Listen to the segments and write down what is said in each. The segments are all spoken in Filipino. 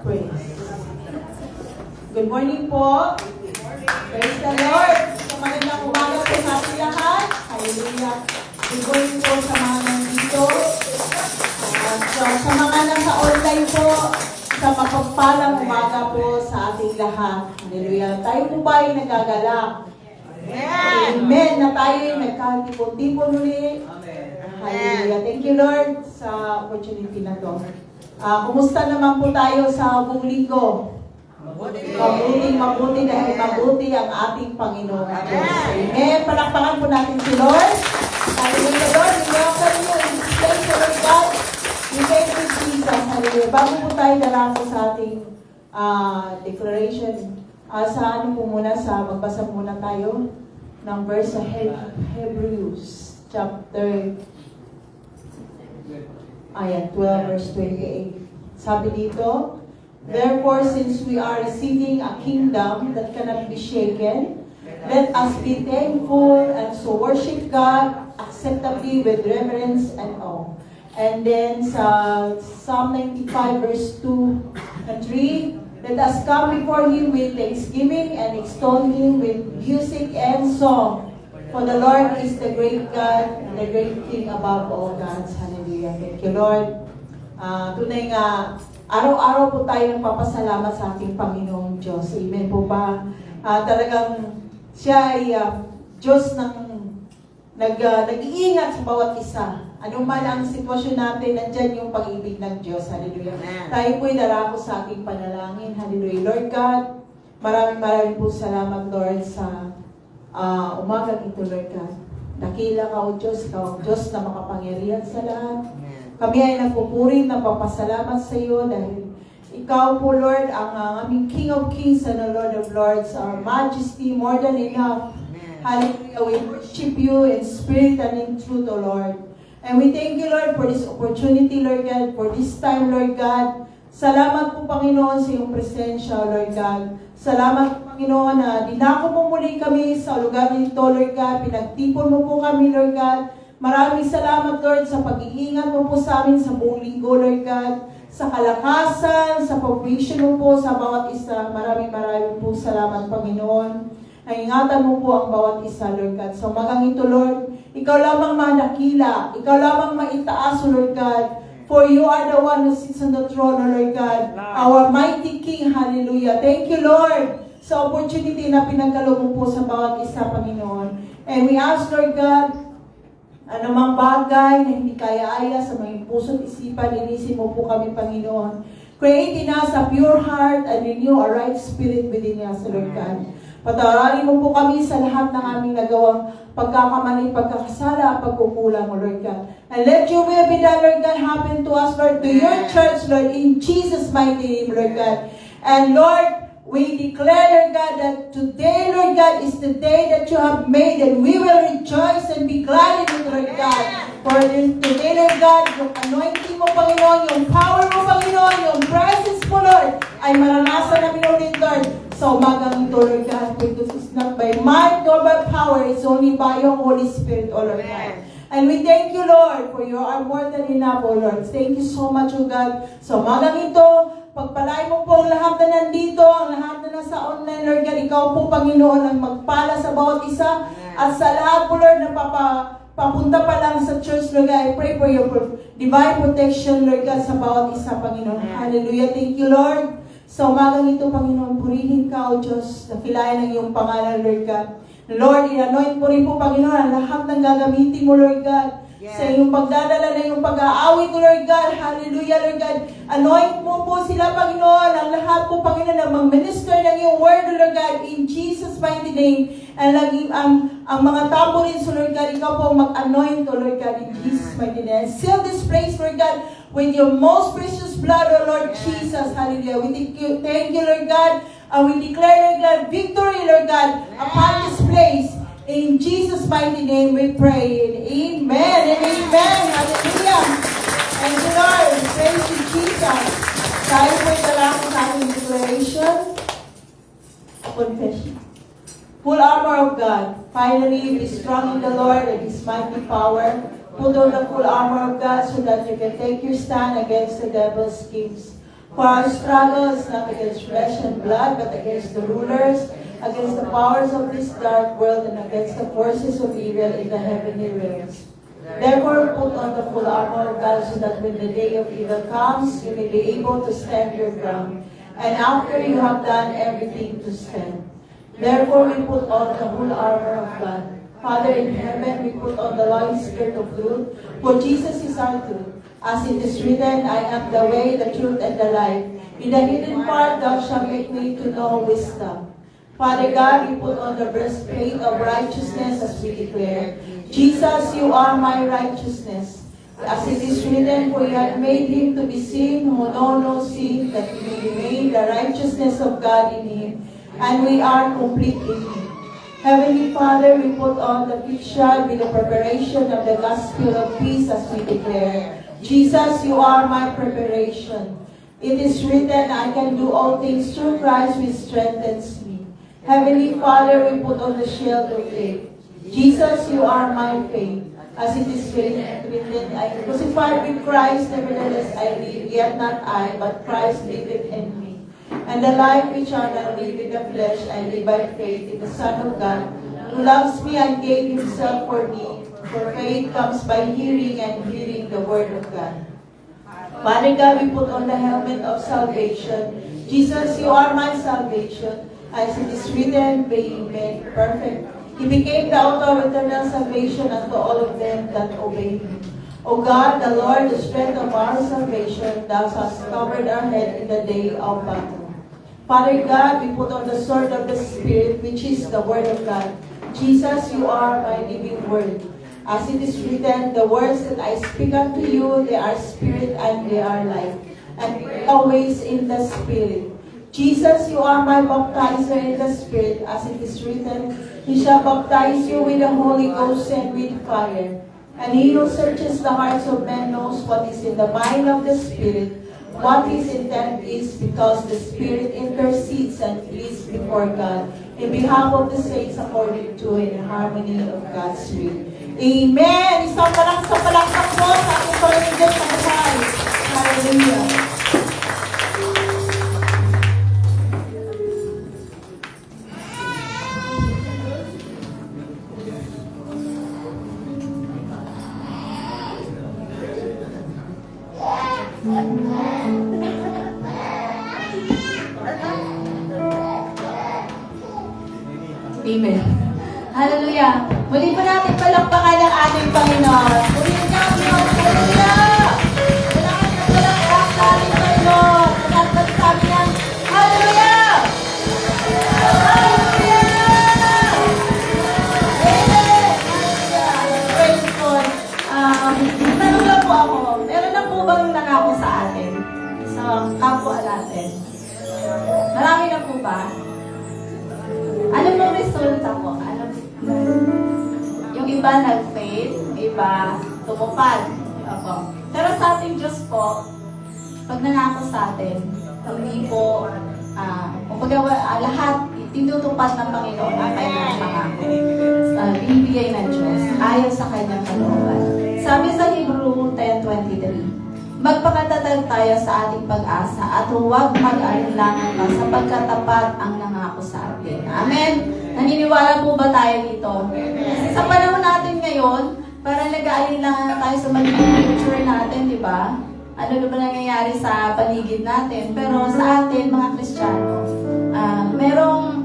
praise. Good morning po. Praise the Lord. Sa magandang umaga po sa ating lahat. Hallelujah. Good morning po sa mga nandito. Sa mga nasa online po, sa mapagpalang umaga po sa ating lahat. Hallelujah. Tayo po ba ay nagagalak? Amen. Na tayo ay nagkatipon-tipon ulit. Hallelujah. Thank you, Lord, sa opportunity na to. Kumusta naman po tayo sa buong linggo? Mabuti dahil mabuti ang ating Panginoon Diyos. Amen. Palakpakan po natin si Lord. Hallelujah, Lord. We welcome you in this place, Lord God. We thank you, Jesus. Hallelujah. Bago po tayo darako sa ating declaration, sa ano po muna, magbasa muna tayo ng verse sa Hebrews chapter 12 verse 28. Sabi dito, therefore, since we are receiving a kingdom that cannot be shaken, let us be thankful and so worship God acceptably with reverence and awe. And then sa Psalm 95 verse 2 and 3, let us come before Him with thanksgiving and extol Him with music and song. For the Lord is the great God and the great King above all gods. Hallelujah. Thank you, Lord. Tunay nga, araw-araw po tayo nagpapasalamat sa ating Panginoong Diyos. Amen po ba? Talagang siya ay Diyos ng nag-iingat sa bawat isa. Ano man ang sitwasyon natin, nandyan yung pag-ibig ng Diyos. Hallelujah. Tayo po ay darako sa ating panalangin. Hallelujah. Lord God, maraming po salamat, Lord, sa umagang ito, Lord God. Dakila ka, O Diyos, ikaw ang Diyos na makapangyarihan sa lahat. Kami ay nagpupuri, nagpapasalamat sa iyo dahil ikaw po, Lord, ang aming King of Kings and the Lord of Lords, our majesty, more than enough. Hallelujah. We worship you in spirit and in truth, O Lord. And we thank you, Lord, for this opportunity, Lord God, for this time, Lord God. Salamat po, Panginoon, sa iyong presensya, Lord God. Salamat po, Panginoon, na dinako mo muli kami sa lugar nito, Lord God. Pinagtipon mo po kami, Lord God. Maraming salamat, Lord, sa pag-iingat mo po sa amin sa buong linggo, Lord God. Sa kalakasan, sa provision mo po sa bawat isa. Maraming po salamat, Panginoon. Naingatan mo po ang bawat isa, Lord God. So magang ito, Lord, ikaw lamang manakila. Ikaw lamang maitaas, Lord God. For you are the one who sits on the throne, Lord God. Our mighty King, hallelujah. Thank you, Lord, sa opportunity na pinagkaloob mo po sa bawat isa, Panginoon. And we ask, Lord God, anumang bagay na hindi kaya-aya sa mga puso at isipan, linisin mo po kami, Panginoon. Create in us a pure heart and renew a right spirit within us, Lord God. Patawarin mo po kami sa lahat ng aming nagawang pagkakamali, pagkakasala, pagkukulang, Lord God. And let your will be done, Lord God, happen to us, Lord, to your church, Lord, in Jesus' mighty name, Lord God. And Lord, we declare, Lord God, that today, Lord God, is the day that you have made, and we will rejoice and be glad in it, Lord God. For today, Lord God, yung anointing mo, Panginoon, yung power mo, Panginoon, yung presence mo, Lord, ay maranasan namin ulit, Lord, sa umagang ito, Lord God. Because it's not by might nor by power, it's only by your Holy Spirit, O Lord God. And we thank you, Lord, for you are more than enough, O Lord. Thank you so much, O God. Sa umagang ito, pagpalain mo po ang lahat na nandito, ang lahat na nasa online, Lord God. Ikaw po, Panginoon, ang magpala sa bawat isa. At sa lahat po, Lord, na papunta pa lang sa church, Lord God, I pray for your divine protection, Lord God, sa bawat isa, Panginoon. Hallelujah. Thank you, Lord. Sa umagang ito, Panginoon, purihin ka, O Diyos, nakilayan ng iyong pangalan, Lord God. Lord, i-anoint mo rin po, Panginoon, ang lahat ng gagamitin mo, Lord God. Yes. Sa iyong pagdadala na iyong pag-aawit, Lord God. Hallelujah, Lord God. Anoint mo po sila, Panginoon, ang lahat po, Panginoon, na mag-minister ng iyong word, Lord God, in Jesus' mighty name. And lagi ang mga tambourines, Lord God, ikaw po mag-anoint, Lord God, in Jesus' mighty name. And seal this place, Lord God, with your most precious blood, O Lord Jesus. Hallelujah. We thank you, Lord God. And we declare, Lord God, victory, Lord God, upon this place. In Jesus' mighty name we pray. And amen and amen. Hallelujah. Thank you, Lord. Praise you, Jesus. Tayo po italakot sa ating declaration. Confession. Full armor of God. Finally, be strong in the Lord and His mighty power. Put on the full armor of God so that you can take your stand against the devil's schemes. For our struggle is not against flesh and blood, but against the rulers, against the powers of this dark world, and against the forces of evil in the heavenly realms. Therefore, put on the full armor of God, so that when the day of evil comes, you may be able to stand your ground. And after you have done everything, to stand. Therefore, we put on the full armor of God. Father in heaven, we put on the Holy Spirit of truth, for Jesus is our truth. As it is written, I am the way, the truth, and the life. In the hidden part, thou shalt make me to know wisdom. Father God, we put on the breastplate of righteousness as we declare, Jesus, you are my righteousness. As it is written, for you have made him to be seen who know no sin, that he may be made the righteousness of God in him, and we are complete in him. Heavenly Father, we put on the feet shod with the preparation of the gospel of peace as we declare, Jesus, you are my preparation. It is written, I can do all things through Christ which strengthens me. Heavenly Father, we put on the shield of faith. Jesus, you are my faith. As it is written, I am crucified with Christ, nevertheless I live, yet not I, but Christ liveth in me. And the life which I now live in the flesh, I live by faith in the Son of God, who loves me and gave himself for me. For faith comes by hearing, and hearing the word of God. Father God, we put on the helmet of salvation. Jesus, you are my salvation. As it is written, being made perfect, he became the author of eternal salvation unto all of them that obey him. O God, the Lord, the strength of our salvation, thou hast covered our head in the day of battle. Father God, we put on the sword of the Spirit, which is the word of God. Jesus, you are my living word. As it is written, the words that I speak unto you, they are spirit and they are life. And always in the Spirit. Jesus, you are my baptizer in the Spirit. As it is written, he shall baptize you with the Holy Ghost and with fire. And he who searches the hearts of men knows what is in the mind of the Spirit, what his intent is, because the Spirit intercedes and pleads before God in behalf of the saints according to in harmony of God's will. Amen! Isang palaksak po sa ating Panginoon Diyos na buhay. Hallelujah! Amen. Hallelujah. Muli pa natin palakpakan ang ating Panginoon. Muli na Diyos. Hallelujah. Kailangan na palakpak sa ating Panginoon. Kailangan sa amin ng Hallelujah. Hallelujah. Amen. Hallelujah. Praise God. Tanong lang po ako. Meron na po bang nangako sa atin? Sa kapwa natin? Marami na po ba? Ano pong resulta po? Yung iba nag-faith, iba tumupad. Opo. Pero sa ating Diyos po, pag nangako sa atin, hindi po, lahat tinutupad ng Panginoon ang kanyang pangako. Binibigay ng Diyos, ayon sa kanyang kalooban. Sabi sa Hebrew 10:23, magpakatatag tayo sa ating pag-asa at huwag mag-alinlangan pa sapagkat tapat ang nangako sa atin. Amen? Naniniwala po ba tayo dito? Kasi sa panahon natin ngayon, parang nag-aalinlangan na tayo sa magiging future natin, di ba? Ano ba nangyayari sa paligid natin? Pero sa atin, mga Kristiyano, merong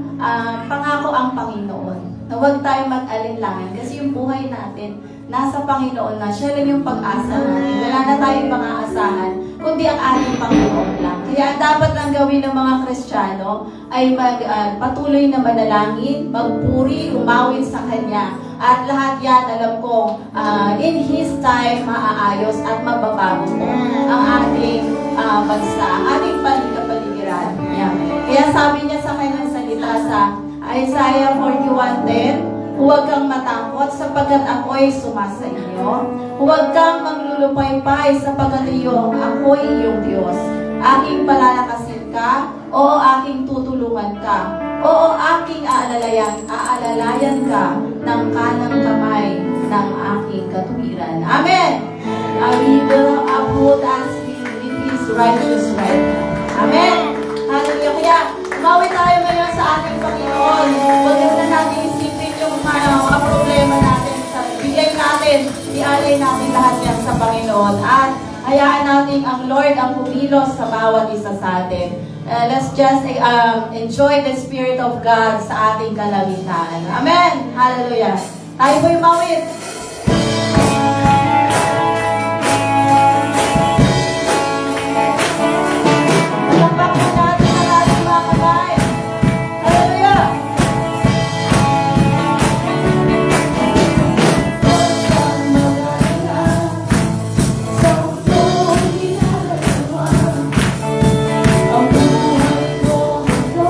pangako ang Panginoon na huwag tayo mag-alinlangan kasi yung buhay natin nasa Panginoon na. Siya lang yung pag-asa natin. Wala na tayong mga asahan, kundi ang ating Panginoon lang. Kaya dapat lang gawin ng mga Kristiyano ay patuloy na manalangin, magpuri, umawit sa Kanya. At lahat yan, alam ko, in His time, maaayos at mababago po ang ating bansa, ang ating paligiran. Yan. Kaya sabi niya sa kanyang salita sa Isaiah 41:10, huwag kang matakot sapagkat ako'y sumasa iyo. Huwag kang maglulupaypay sapagkat ako'y iyong Diyos. Aking palalakasin ka, oo aking tutulungan ka. Oo aking aalalayan ka ng kanang kamay ng aking katuwiran. Amen! We will uphold us with His righteous right hand. Amen. Hallelujah. Kaya, umawi tayo ngayon sa ating Panginoon. Huwag na natin isipin yung mga problema natin. Bigay natin, ialay natin lahat yan sa Panginoon. At hayaan natin ang Lord ang kumilos sa bawat isa sa atin. Let's just enjoy the Spirit of God sa ating kalamitan. Amen. Hallelujah. Tayo po'y umawit. Palakpak po natin ang ating mga kamay. Hallelujah. Ang buhay ko ay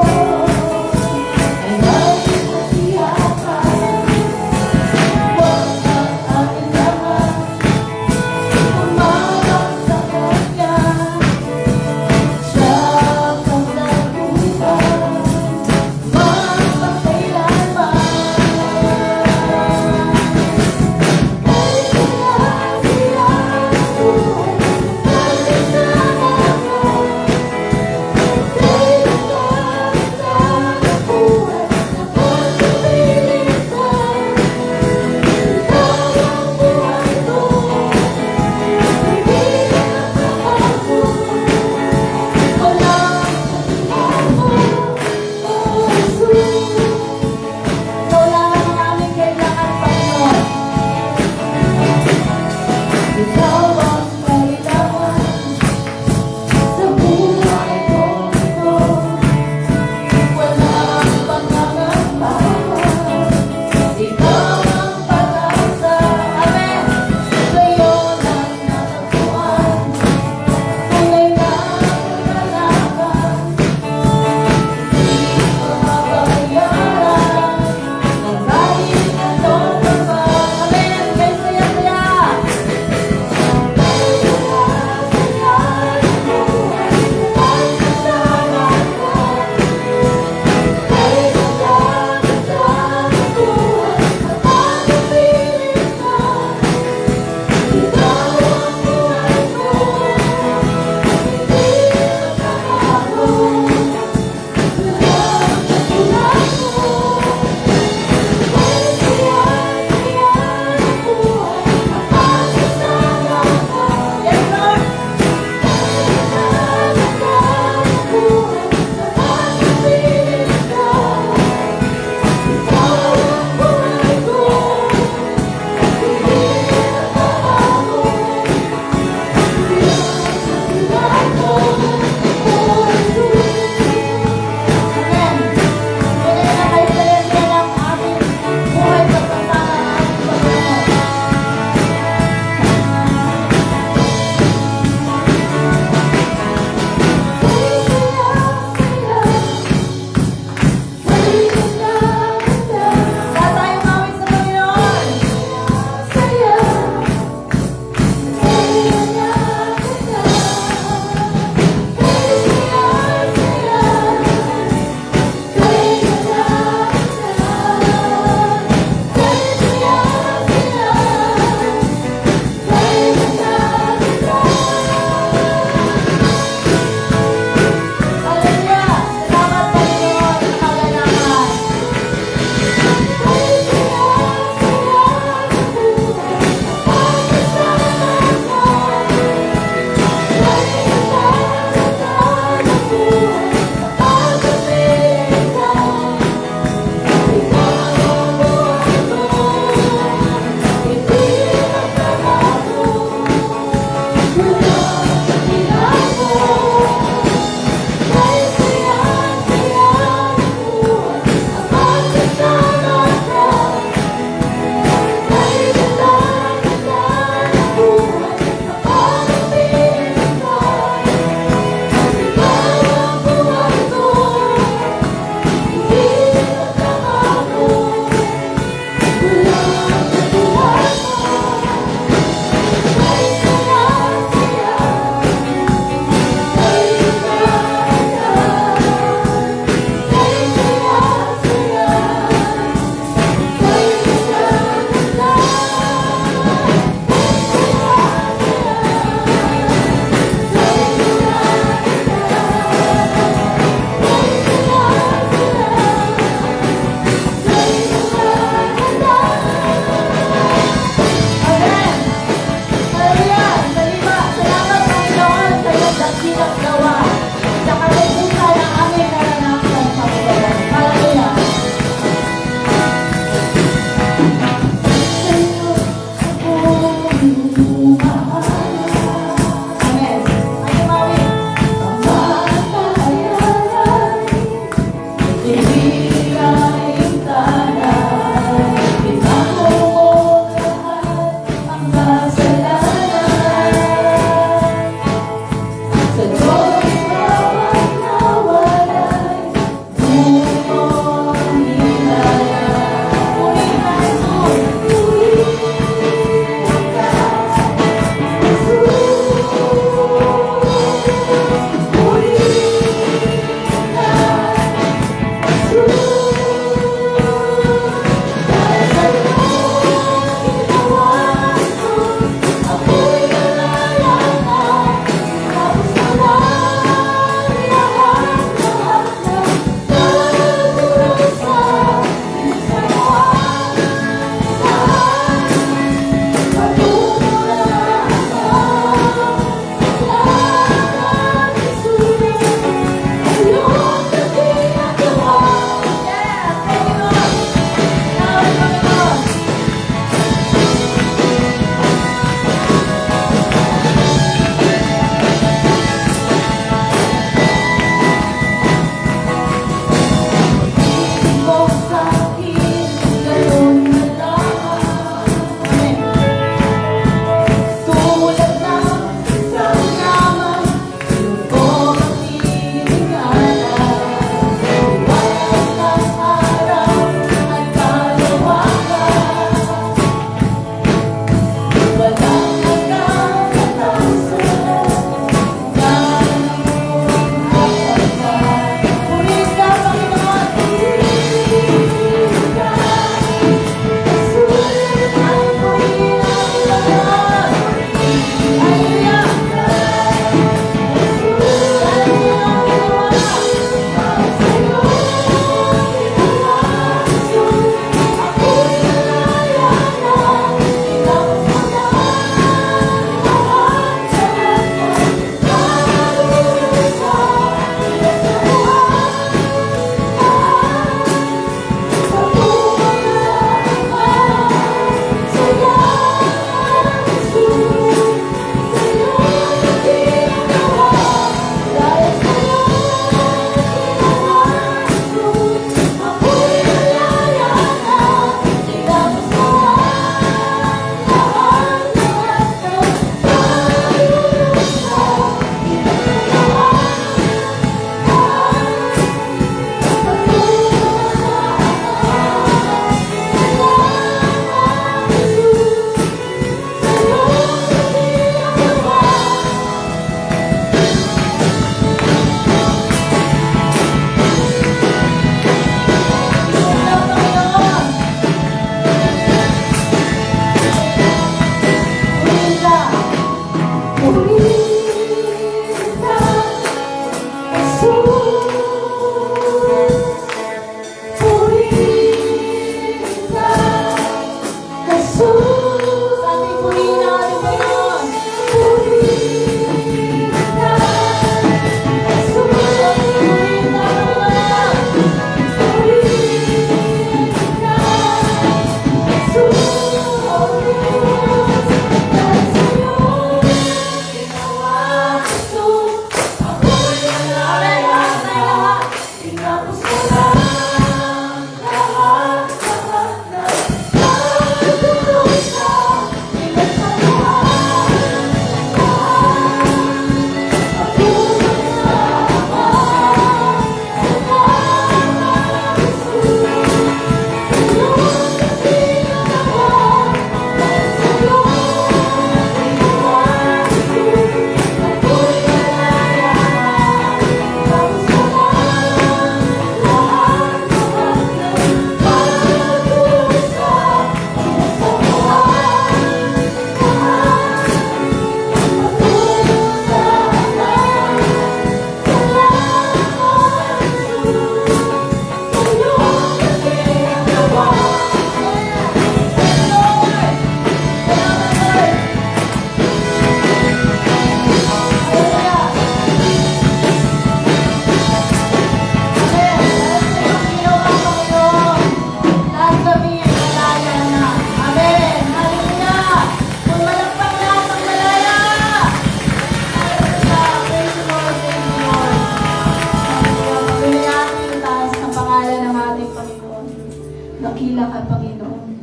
dakila ka, Panginoon.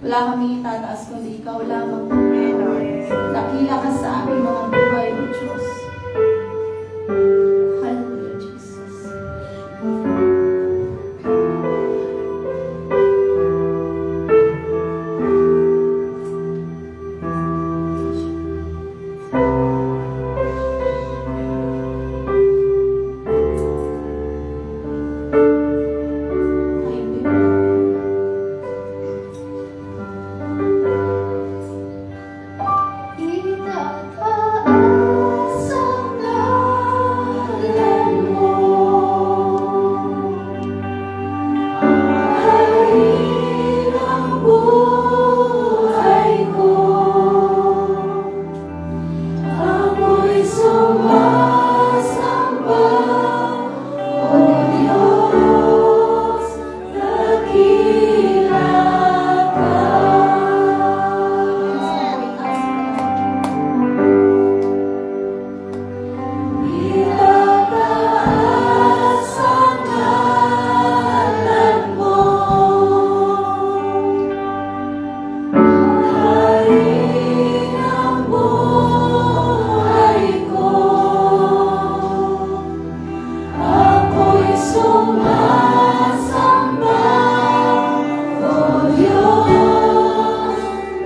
Wala kaming itataas kundi ikaw lamang, Panginoon. Dakila ka sa aming mga buhay, O Diyos. Hallelujah, Jesus. Itataas ang ngalan mo. Harin ang buhay ko. Ako'y sumasamba, O Diyos, dakila ka. Itataas ang ngalan mo. Harin ang buhay ko. Ako'y sumasamba, O Diyos,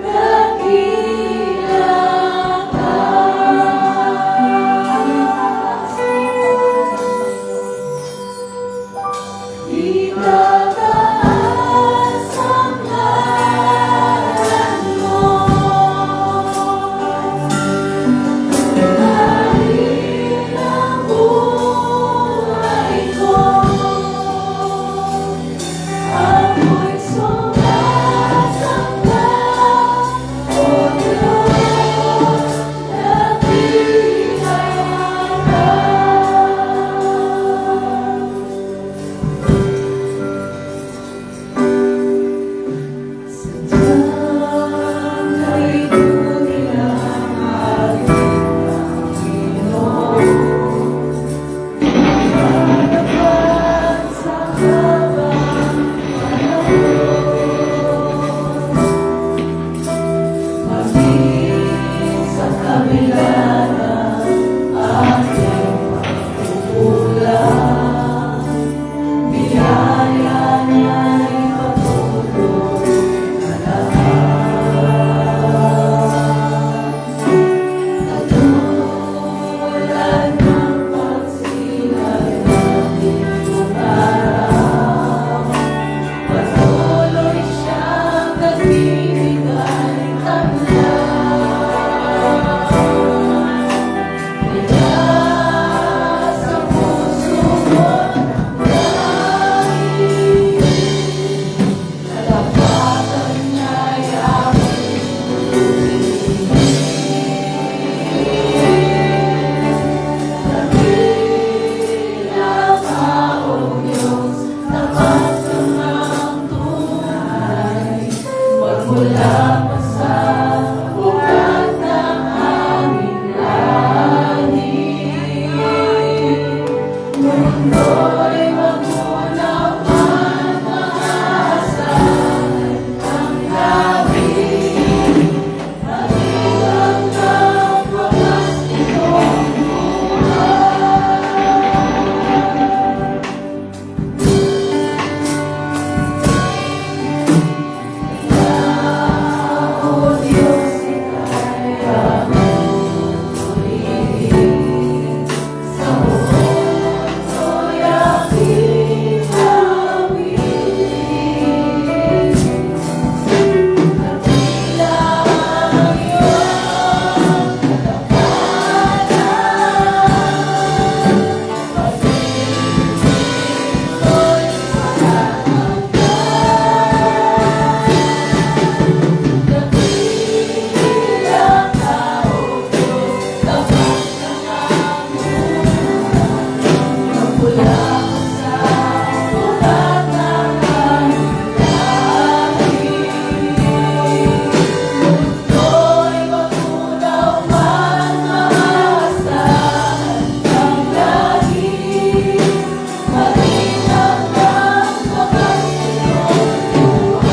dakila ka. Itataas ang ngalan mo. Harin ang buhay ko. Ako'y sumasamba, O Diyos, dakila ka. Sadyang kay tunay ang ating Panginoon. Madapat sa habang panahon. Maging sa kabila ng ating pagkukulang, biyaya niya'y patuloy na lahat. Katulad ng pagsilag natin umaraw, patuloy siyang nagbibigay taglaw. Kaya sa puso mo dahil katapatan niya'y aking dakila ka, O Diyos, tapat kang ang tunay. Magmula pa sa ugat ng aming lahi, mundo'y magunaw man maasahan ang langit. Maging hanggang wakas itong buhay. O Diyos, ika'y aming purihin. Sa puso'y aking awit. Dakila ang iyong katapatan. Pag-ibig ko'y walang hanggan. Dakila ka, O Diyos, tapat kang ang buhay. Magmula ka sa ugat ng aming lahi, mundo'y magunaw man maasahan ang langit. Maging hanggang wakas itong buhay.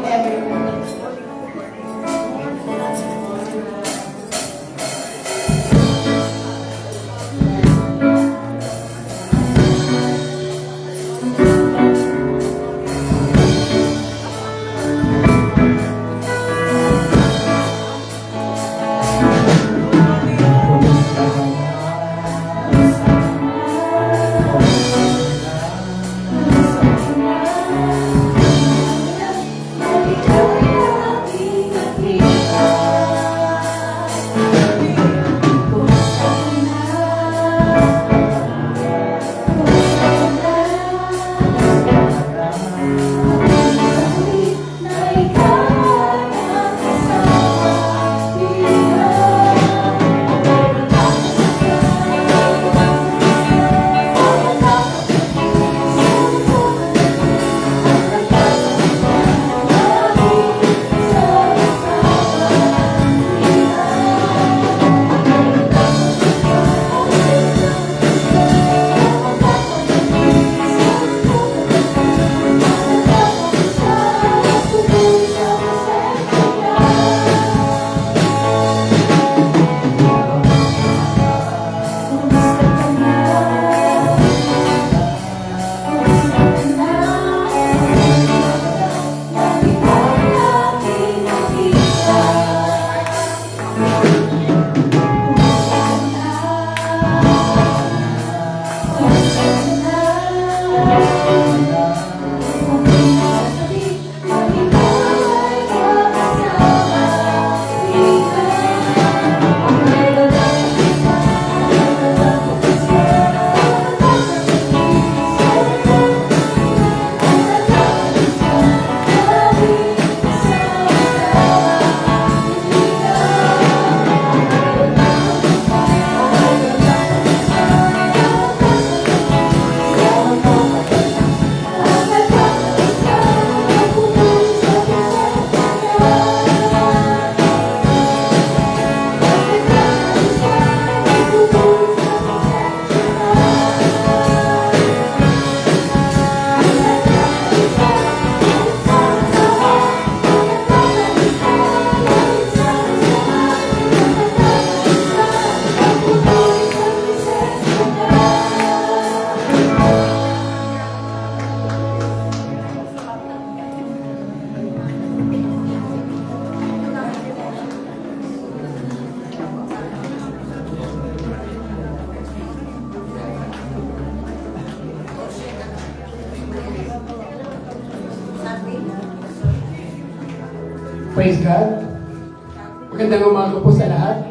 everyone. Praise God. Magandang umaga po sa lahat.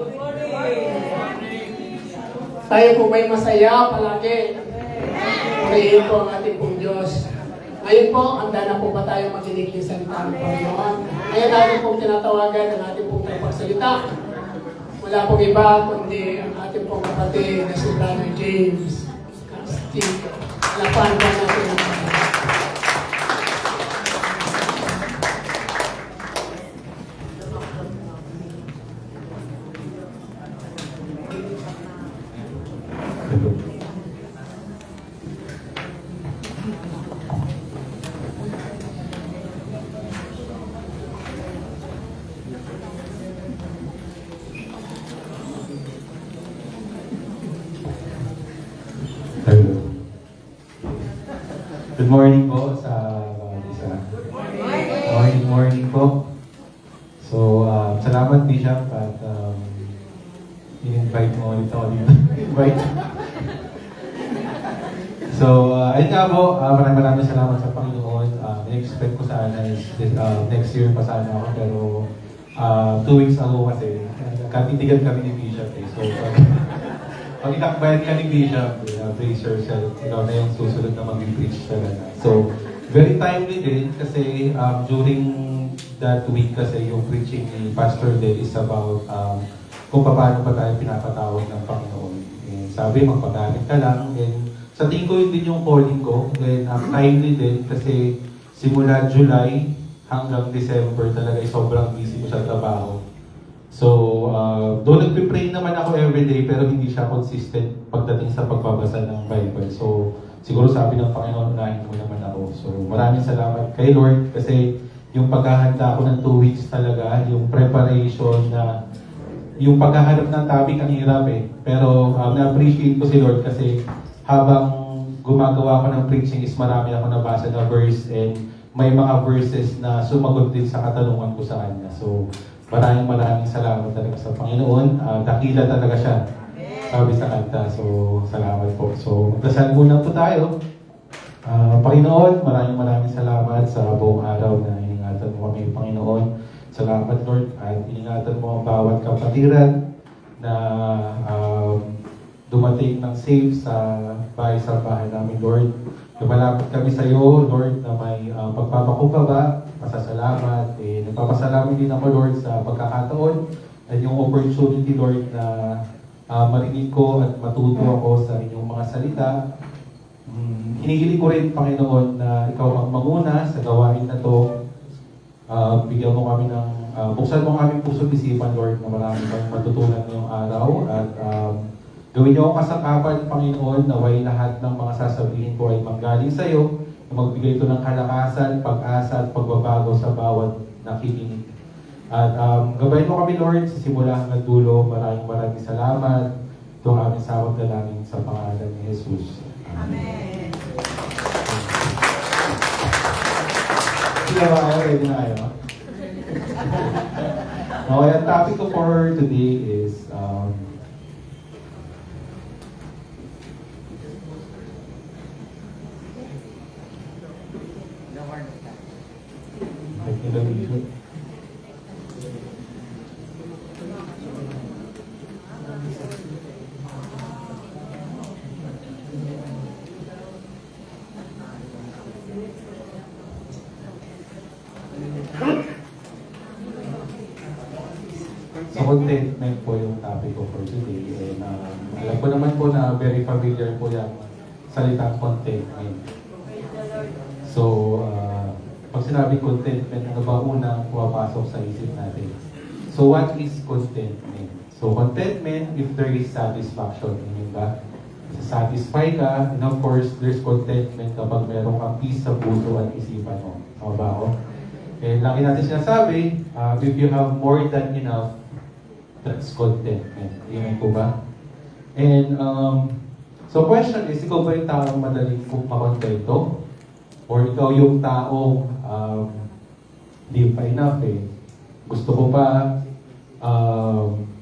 Tayo po may masaya palagi. Purihin po ang ating pong Diyos. Ngayon po, handa na po ba tayo makinig ng salita ng Panginoon? Ngayon natin pong tinatawagan ang ating pong tagapagsalita. Wala pong iba kundi ang ating pong kapatid na si Brother James Castillo. Lapan po natin ang Panginoon. Hello. Good morning po sa mga isa. Morning po. So, salamat Bishop at in-invite mo ulit ako dito. Invite. So, ayun nga po, maraming salamat sa Panginoon. Na-expect ko sana is next year pa sana ako, pero 2 weeks ago kasi, katitigan kami ni Bishop eh. So, pag itakbayan ka ni Bishop, brace yourself, ikaw na yung susunod na mag-preach talaga. So, very timely din kasi during that week kasi yung preaching ni Pastor Del is about kung paano pa tayo pinapatawag ng Panginoon. And sabi, magpagamit ka lang. And sa tingin ko, yun din yung calling ko. Then, timely din kasi simula July hanggang December talaga sobrang busy ko sa trabaho. So, doon nagpipray naman ako everyday pero hindi siya consistent pagdating sa pagbabasa ng Bible. So, siguro sabi ng Panginoon, unahin mo naman ako. So, maraming salamat kay Lord kasi yung paghahanda ko ng 2 weeks talaga, yung preparation na yung paghahanap ng topic ang hirap eh. Pero na-appreciate ko si Lord kasi habang gumagawa ko ng preaching is marami ako nabasa na verse and may mga verses na sumagot din sa katanungan ko sa Kanya. So, maraming salamat talaga sa Panginoon. Dakila talaga siya, sabi sa kanta. So, salamat po. So, magdasal muna po tayo. Panginoon, maraming salamat sa buong araw na iningatan mo kami, Panginoon. Salamat, Lord, at iningatan mo ang bawat kapatiran na dumating ng safe sa bahay namin, Lord. Lumalapit kami sa iyo, Lord, na may pagpapakumbaba, pasasalamat. Nagpapasalamat din ako, Lord, sa pagkakataon at yung opportunity, Lord, na marinig ko at matuto ako sa inyong mga salita. Hinihiling ko rin, Panginoon, na ikaw ang manguna sa gawain na to. Bigyan mo kami ng, buksan mo ang aming puso't isipan, Lord, na marami kang matutunan ngayong araw. At gawin niyo akong kasangkapan, Panginoon, na way lahat ng mga sasabihin ko ay manggaling sa iyo, na magbigay ito ng kalakasan, pag-asa at pagbabago sa bawat nakikinig. At gabayin mo kami, Lord, sa simula hanggang dulo. Maraming salamat. Ito ang aming sawag na namin sa pangalan ni Jesus. Amen. Sila ba kayo? Ready na kayo? Okay, ang topic ko for today is So, contentment po yung topic ko for today. And alam ko naman po na very familiar po yung salitang contentment. So, pag sinabi contentment, ano ba unang pumapasok sa isip natin? So, what is contentment? So, contentment if there is satisfaction. Yun ba? Satisfy ka, and of course, there's contentment kapag meron kang peace sa puso at isipan mo. Tama ba ako? And lagi natin sinasabi, if you have more than enough, that's contentment. Amen po ba? And, so question is, ikaw ba yung taong madaling makontento? Or ikaw yung taong di pa enough eh? Gusto ko pa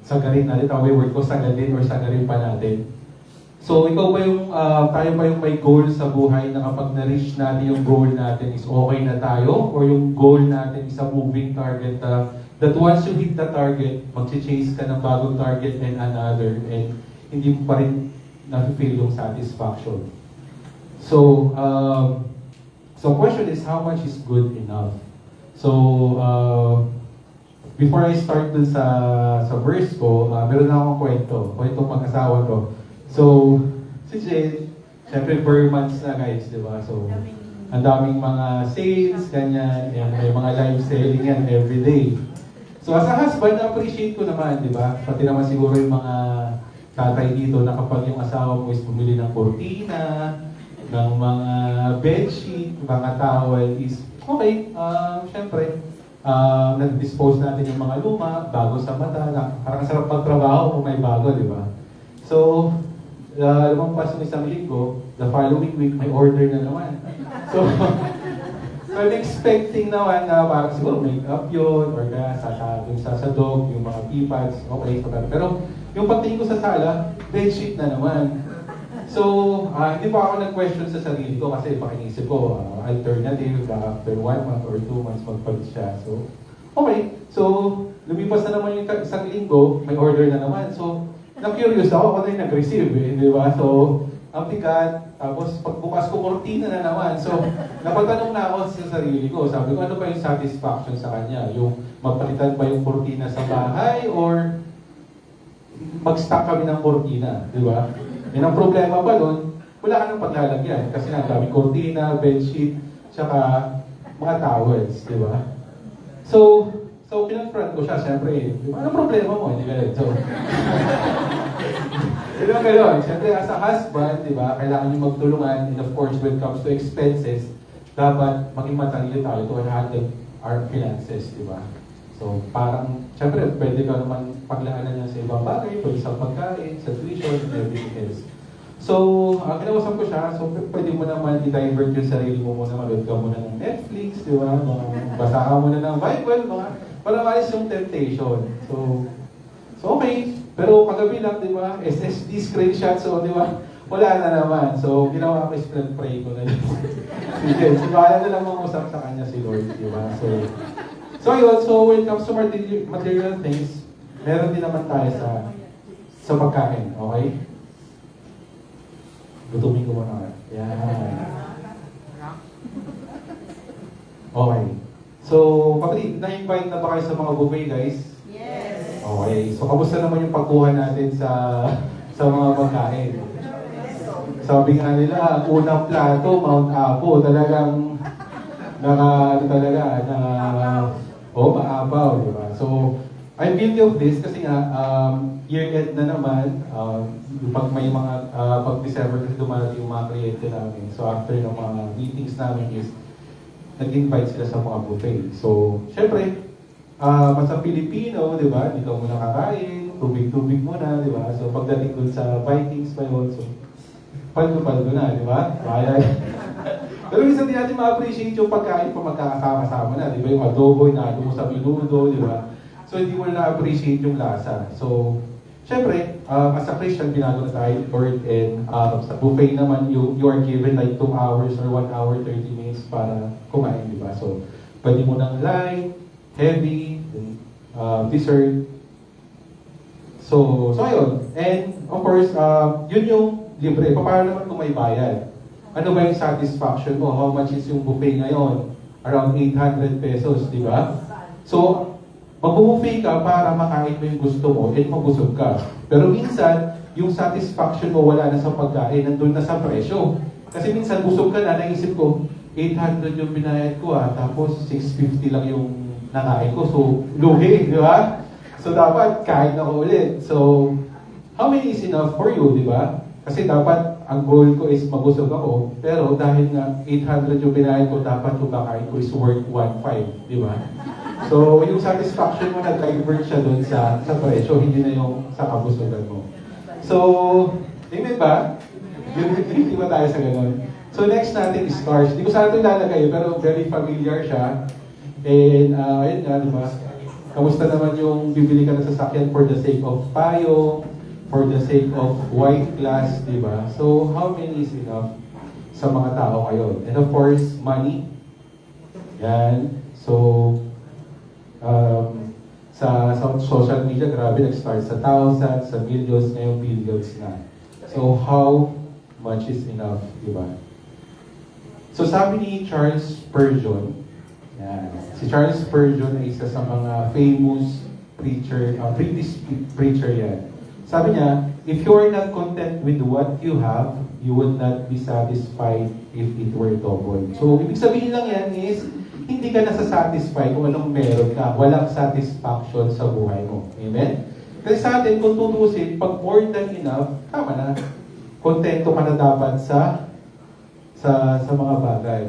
sagarin natin, tawag yung word ko, sagarin or sagarin pa natin. So, ikaw ba yung, tayo ba yung may goal sa buhay na kapag na-reach natin yung goal natin is okay na tayo? Or yung goal natin is a moving target that once you hit the target, mag-chase ka ng bagong target and another and hindi mo pa rin na-feel yung satisfaction. So, so question is, how much is good enough? So, before I start dun sa verse ko, meron na akong kwentong mag-asawa ko. So, si Jane, syempre per months na guys, di ba? So, ang daming mga sales, ganyan, and may mga live selling yan everyday. So, as a husband, na-appreciate ko naman, di ba? Pati naman siguro yung mga tatay dito na kapag yung asawa mo is bumili ng kortina, ng mga bedsheet, mga towel is, okay, syempre, nag-dispose natin yung mga luma, bago sa mata, parang sarap magtrabaho kung may bago, di ba? So, lumampas ng isang linggo, the following week, may order na naman. So, I'm expecting naman na parang siguro make-up yun, or kaya sasadog, yung mga teapads, okay, pero yung pagtingin ko sa sala, bedsheet na naman. So, hindi pa ako nag-question sa sarili ko kasi pakinisip ko, alternative, after 1 month or 2 months magpalit siya. So, okay. So, lumipas na naman yung isang linggo, may order na naman. So, na-curious ako kung ano yung nag-receive eh, di ba? So, ang bigat, tapos pagbukas ko, kortina na naman. So, napatanong na ako sa sarili ko. Sabi ko, ano ba yung satisfaction sa kanya? Yung mapalitan ba yung kortina sa bahay or mag-stock kami ng kortina, di ba? Yan ang problema pa doon, wala ka nang paglalagyan kasi ang daming kortina, bedsheet, tsaka mga towels, di ba? So kinonfront ko siya, siyempre, anong problema mo? Hindi ganun. So, hindi naman ganun. Siyempre, as a husband, di ba, kailangan niyo magtulungan and of course, when it comes to expenses, dapat maging matalino tayo to handle our finances, di ba? So, parang, syempre, pwede ka naman paglaanan yan sa ibang bagay, pwede sa pagkain, sa tuition, and everything else. So, kinausap ko siya, so pwede mo naman i-divert yung sarili mo muna, manood ka muna ng Netflix, di ba? Basa ka muna ng Bible, para maalis yung temptation. So okay. Pero kagabi lang, di ba? SSD screenshot, so di ba? Wala na naman. So, ginawa ko is pray ko na yun. Sige, so bahala na lang mangusap sa kanya si Lord, di ba? So yun, so when it comes to material things, meron din naman tayo sa pagkain, okay? Gutumin ko muna. Yan. Okay. So, kapatid, na-invite na ba kayo sa mga buffet, guys? Yes. Okay. So, kamusta naman yung pagkuha natin sa mga pagkain? Sabi nga nila, unang plato, Mount Apo, talagang maapaw, di ba? So, I'm guilty of this kasi nga, year-end na naman, pag may mga, pag December kasi dumarating yung mga kliyente namin. So, after ng mga meetings namin is, nag-invite sila sa mga buffet. So, syempre, sa Pilipino, di ba, dito muna kakain, tubig-tubig muna, di ba? So, pagdating dun sa Vikings pa yun, so, paldo-paldo na, di ba? Pero minsan din natin ma-appreciate yung pagkain pag magkakasama na, di ba? Yung adobo, inaado mo sa minudo, di ba? So, hindi mo na-appreciate yung lasa. So, syempre, as a Christian, binago na tayo, Lord, and sa buffet naman, you are given like 2 hours or 1 hour, 30 minutes para kumain, di ba? So, pwede mo ng light, heavy, dessert. So ayun. And, of course, yun yung libre. Paano naman kung may bayad? Ano ba yung satisfaction mo? How much is yung buffet ngayon? Around 800 pesos, di ba? So, mag-buffet ka para makain mo yung gusto mo at mabusog ka. Pero minsan, yung satisfaction mo wala na sa pagkain, nandun na sa presyo. Kasi minsan, busog ka na, naisip ko, 800 yung binayad ko tapos 650 lang yung nakain ko. So, lugi, di ba? So, dapat kain ako ulit. So, how many is enough for you, di ba? Kasi dapat, ang goal ko is mabusog ako. Pero dahil nga 800 yung binayad ko, dapat yung kakain ko is worth 1.5, di ba? So, yung satisfaction mo na-divert siya doon sa presyo, hindi na yung sa kabusugan mo. So, amen ba? Hindi ba tayo sa ganun? So, next natin is cars. Hindi ko sana ito ilalagay, pero very familiar siya. And, ayun nga, di ba? Kamusta naman yung bibili ka ng sasakyan for the sake of payo, for the sake of white glass, di ba? So, how many is enough sa mga tao ngayon? And of course, money. Yan. So, sa social media, grabe, nag-start sa thousands, sa millions, ngayon billions na. So, how much is enough, di ba? So, sabi ni Charles Spurgeon, yan, si Charles Spurgeon ay isa sa mga famous preacher, British preacher yan. Sabi niya, if you are not content with what you have, you will not be satisfied if it were double. So, ibig sabihin lang yan is, hindi ka nasasatisfy kung anong meron ka. Walang satisfaction sa buhay mo. Amen? Kasi sa atin, kung tutusin, pag more than enough, tama na. Kontento ka na dapat sa mga bagay.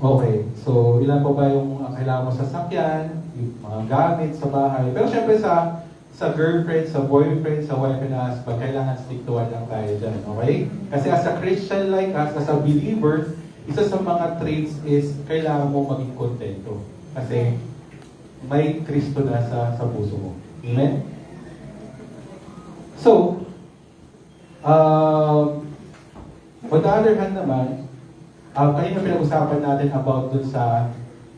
Okay. So, ilan po ba yung kailangan mo sa sakyan, yung mga gamit sa bahay. Pero syempre sa girlfriend, sa boyfriend, sa wife and husband, kailangan stick to one lang tayo dyan. Okay? Kasi as a Christian like us, as a believer, isa sa mga traits is kailangan mo maging kontento. Kasi may Kristo na sa puso mo. Amen? So, on the other hand naman, kanina pinag-usapan natin about dun sa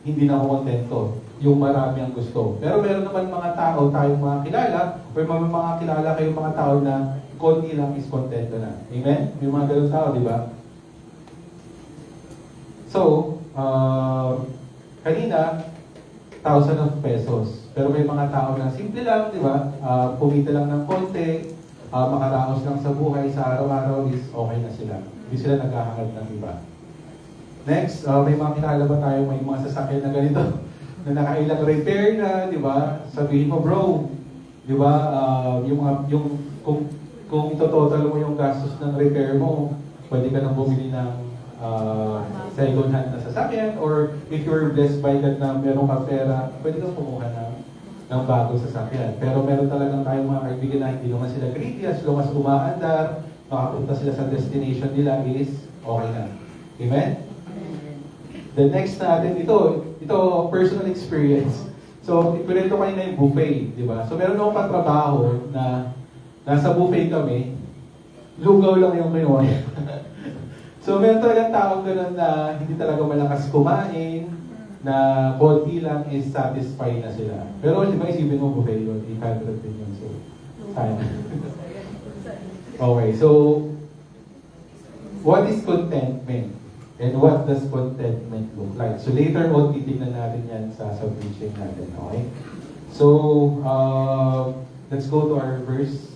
hindi na ako kontento, yung marami ang gusto. Pero meron naman mga tao, tayong mga kilala, or mga kilala kayong mga tao na konti lang is kontento na. Amen? May mga ganun tao, di ba? So, kanina, 1,000 of pesos. Pero may mga tao na simple lang, di ba? Pumita lang ng konti, makaraos lang sa buhay, sa araw-araw is okay na sila. Hindi sila naghahangad ng iba. Next, may mga kilala ba tayo, may mga sasakyan na ganito, na nakailang repair na, di ba? Sabihin mo, bro, di ba, kung itototal mo yung gastos ng repair mo, pwede ka nang bumili ng second hand na sasakyan, or if you're blessed by God na meron kang pera, pwede kang kumuha ng bagong sasakyan. Pero meron talagang tayong mga kaibigan na hindi naman sila greedy, as long as umaandar, makapunta sila sa destination nila is okay na. Amen? The next natin, ito personal experience. So, ikwento kanina yung buffet, di ba? So, meron akong katrabaho na nasa buffet kami, lugaw lang yung kinuha. So, meron talagang taong gano'n na hindi talaga malakas kumain, na konti lang is satisfied na sila. Pero di ba isipin mo buffet yun, 800 din yun. So, sayang. Okay, so, what is contentment? And what does contentment look like? So later on, titignan natin yan sa preaching natin, okay? So, let's go to our verse.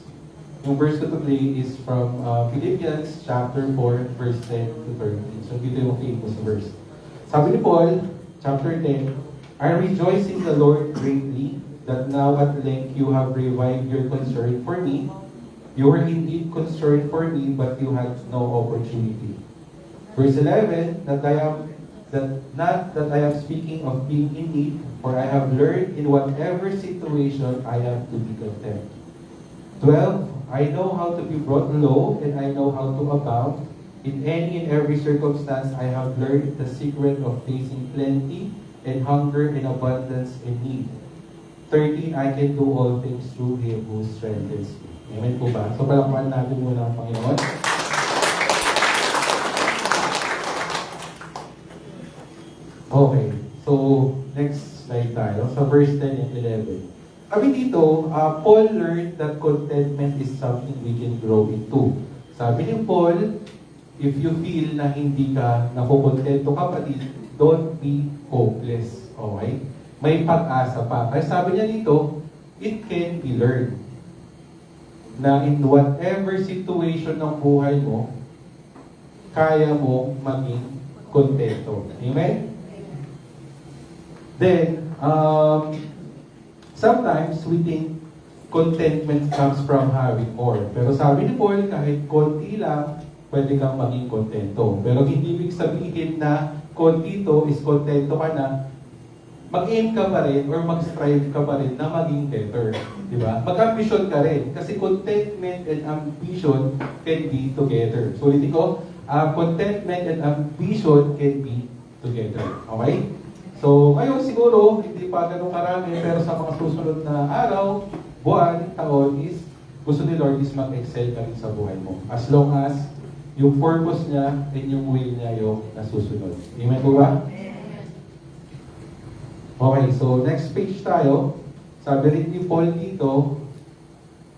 Yung verse ko today is from Philippians chapter 4, verse 10 to 13. So, dito yung famous verse. Sabi ni Paul, chapter 10, I rejoice in the Lord greatly that now at length you have revived your concern for me. You were indeed concerned for me, but you had no opportunity. Verse 11, not that I am speaking of being in need, for I have learned in whatever situation I am to be content. 12, I know how to be brought low, and I know how to abound. In any and every circumstance, I have learned the secret of facing plenty and hunger and abundance and need. 13, I can do all things through Him who strengthens me. Amen po ba? So palakpakan natin muna ang Panginoon. Okay, so next slide tayo. Sa verse 10 and 11. Sabi dito, Paul learned that contentment is something we can grow into. Sabi ni Paul, if you feel na hindi ka nakukontento kapatid, don't be hopeless. Okay? May pag-asa pa. Kaya sabi niya dito, it can be learned. Na in whatever situation ng buhay mo, kaya mo maging kontento. Amen? Then, sometimes we think contentment comes from having more. Pero sabi ni Paul, kahit konti lang, pwede kang maging kontento. Pero hindi ibig sabihin na konti to is kontento ka na, mag-aim ka pa rin or mag-strive ka pa rin na maging better. Diba? Mag-ambition ka rin. Kasi contentment and ambition can be together. So, ulitin ko, contentment and ambition can be together. Okay? So, ngayon siguro, hindi pa ganun karami, pero sa mga susunod na araw, buwan, taon is, gusto ni Lord is mag-excel ka rin sa buhay mo. As long as yung purpose niya and yung will niya yung nasusunod. Amen po ba? Okay, so next page tayo. Sabi rin ni Paul dito,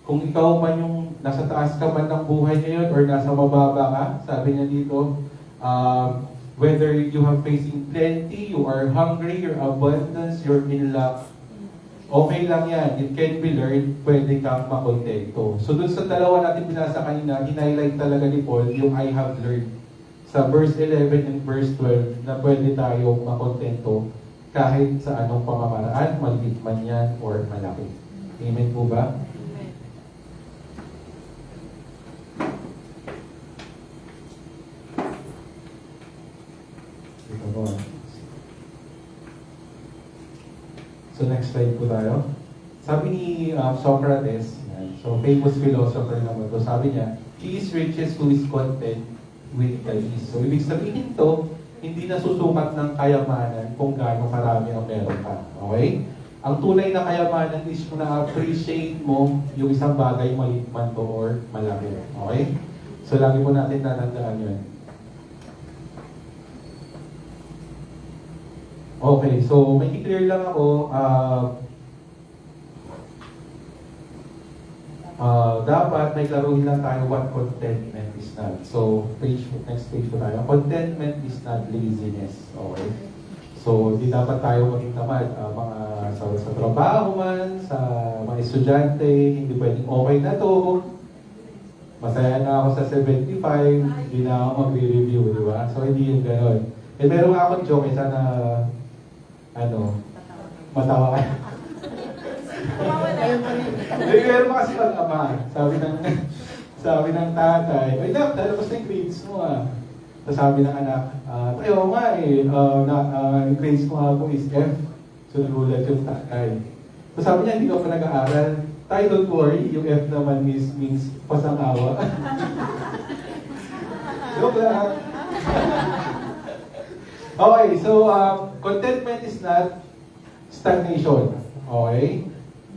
kung ikaw man yung nasa taas ka man ng buhay ngayon or nasa mababa ka, sabi niya dito, whether you have facing plenty, you are hungry, your abundance, you're in lack, okay lang yan. It can be learned. Pwede kang makontento. So dun sa dalawa natin binasa kanina, hinighlight talaga ni Paul yung I have learned. Sa verse 11 and verse 12 na pwede tayong makontento kahit sa anong pamamaraan, maliit man yan or malaki. Amen po ba? So next slide po tayo. Sabi ni Socrates, so famous philosopher naman to, sabi niya, he is richest who is content with the least. So ibig sabihin to, hindi nasusukat ng kayamanan kung gaano karami ang meron ka. Okay? Ang tunay na kayamanan is kung na-appreciate mo yung isang bagay, maliit man to or malaki. Okay? So lagi po natin tatandaan yun. Okay, so may i-clear lang ako, dapat may klaruhin lang tayo what contentment is not. So, next page po tayo. Contentment is not laziness. Okay? So, di dapat tayo maging tamad. Mga sa trabaho man, sa mga estudyante, hindi pwedeng okay na to. Masaya na ako sa 75, hindi na ako mag-review, di ba? So, hindi yung gano'n. Eh, meron nga akong joke, sana matawa ka. Meron pa kasi pag-ama. Sabi ng tatay, "Ay, nak, talabas na yung grades mo ah." Tapos sabi ng anak, "Tayo nga eh, yung grades ko nga po is F." So nagulat yung tatay. Tapos sabi niya, "Hindi ka pa nag-aaral." "Tay, don't worry, yung F naman means pasang-awa." Joke lang. Okay, so contentment is not stagnation. Okay?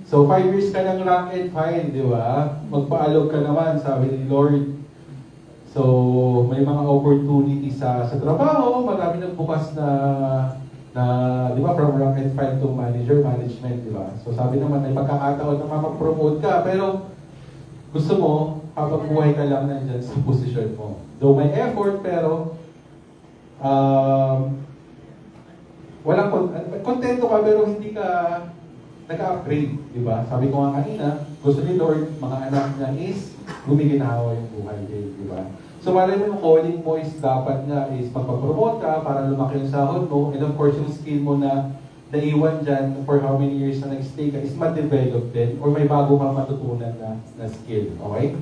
So 5 years ka ng rank and file, di ba? Magpaalog ka naman, sabi ni Lord. So may mga opportunities sa trabaho, marami nagbukas na di ba, from rank and file to management, di ba? So sabi naman, may pagkakataon na mapag-promote ka, pero gusto mo, habang buhay ka lang nandyan sa posisyon mo. Though may effort, pero walang kontento ka, pero hindi ka nag-upgrade, di ba? Sabi ko nga kanina, gusto ni Lord, mga anak niya is gumiginhawa yung buhay din, di ba? So malay mo yung calling mo is dapat nga is magpapromote ka para lumaki yung sahod mo, and of course yung skill mo na naiwan dyan for how many years na nag-stay ka is ma-develop din or may bago kang matutunan na skill, okay?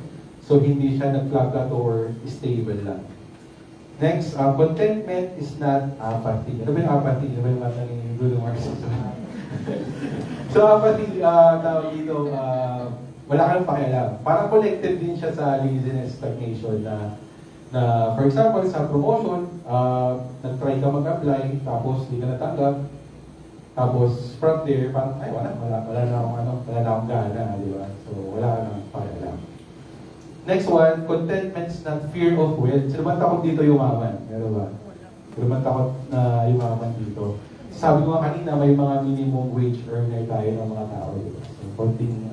So hindi siya nag-plateau or stable lang. Next, contentment is not apathy. Ano ba yung apathy? Ano ba yung mata ni Bruno Mars? So apathy, tawag dito, wala kang pakialam. Parang connected din siya sa laziness, stagnation na for example, sa promotion, nag-try ka mag-apply, tapos hindi ka natanggap, tapos from there, parang, ay wala na akong gana, di ba? So wala ka nang pakialam. Next one, contentment is not fear of wealth. Sino ba takot dito yumaman? Meron ba? Sino ba takot na yumaman dito? Sabi ko nga kanina, may mga minimum wage earner tayo ng mga tao. Diba? So, konting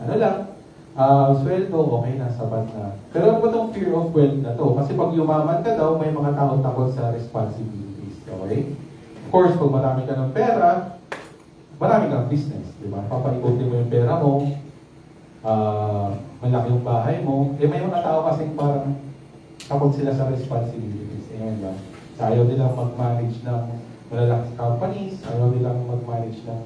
sweldo, okay na, sapat na. Pero ano ba itong fear of wealth na to? Kasi pag yumaman ka daw, may mga tao takot sa responsibilities. Okay? Of course, pag marami ka ng pera, marami kang business. Diba? Papaikutin mo yung pera mo, malaki yung bahay mo. Eh may mga tao kasing parang takot sila sa responsibilities. Ayan ba? So, ayaw nilang mag-manage ng malalaking companies, ayaw nilang mag-manage ng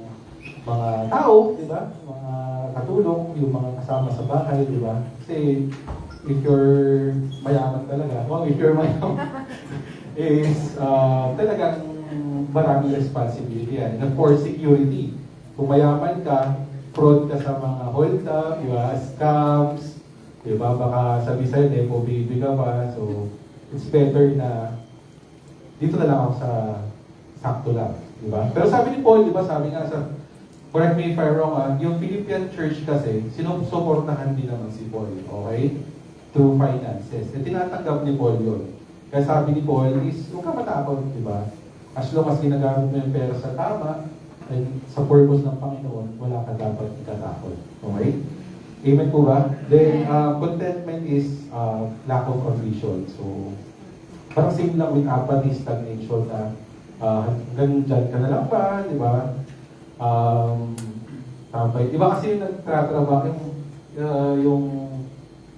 mga tao, di ba? Mga katulong, yung mga kasama sa bahay, di ba? Kasi if you're mayaman talaga, if you're mayaman, is talagang maraming responsibility yan. And of course, security. Kung mayaman ka, fraud ka sa mga hold up, di ba? Scams, di ba? Baka sabi sa'yo, nepo baby ka pa. So, it's better na dito na lang ako sa sakto lang, di ba? Pero sabi ni Paul, di ba? Sabi nga sa, correct me if I'm wrong, yung Philippian church kasi, sinusuportahan din naman si Paul, okay? Through finances. E tinatanggap ni Paul yun. Kaya sabi ni Paul is, huwag ka matakot, di ba? As long as ginagamit mo yung pera sa tama, and sa purpose ng Panginoon, wala ka dapat ikatakot. Okay? Amen po ba? Then, contentment is lack of ambition. So, parang same lang with apathy, stagnation na hanggang dyan ka na lang ba, di ba? Tambay. Di ba kasi yung nagtratrabaho, yung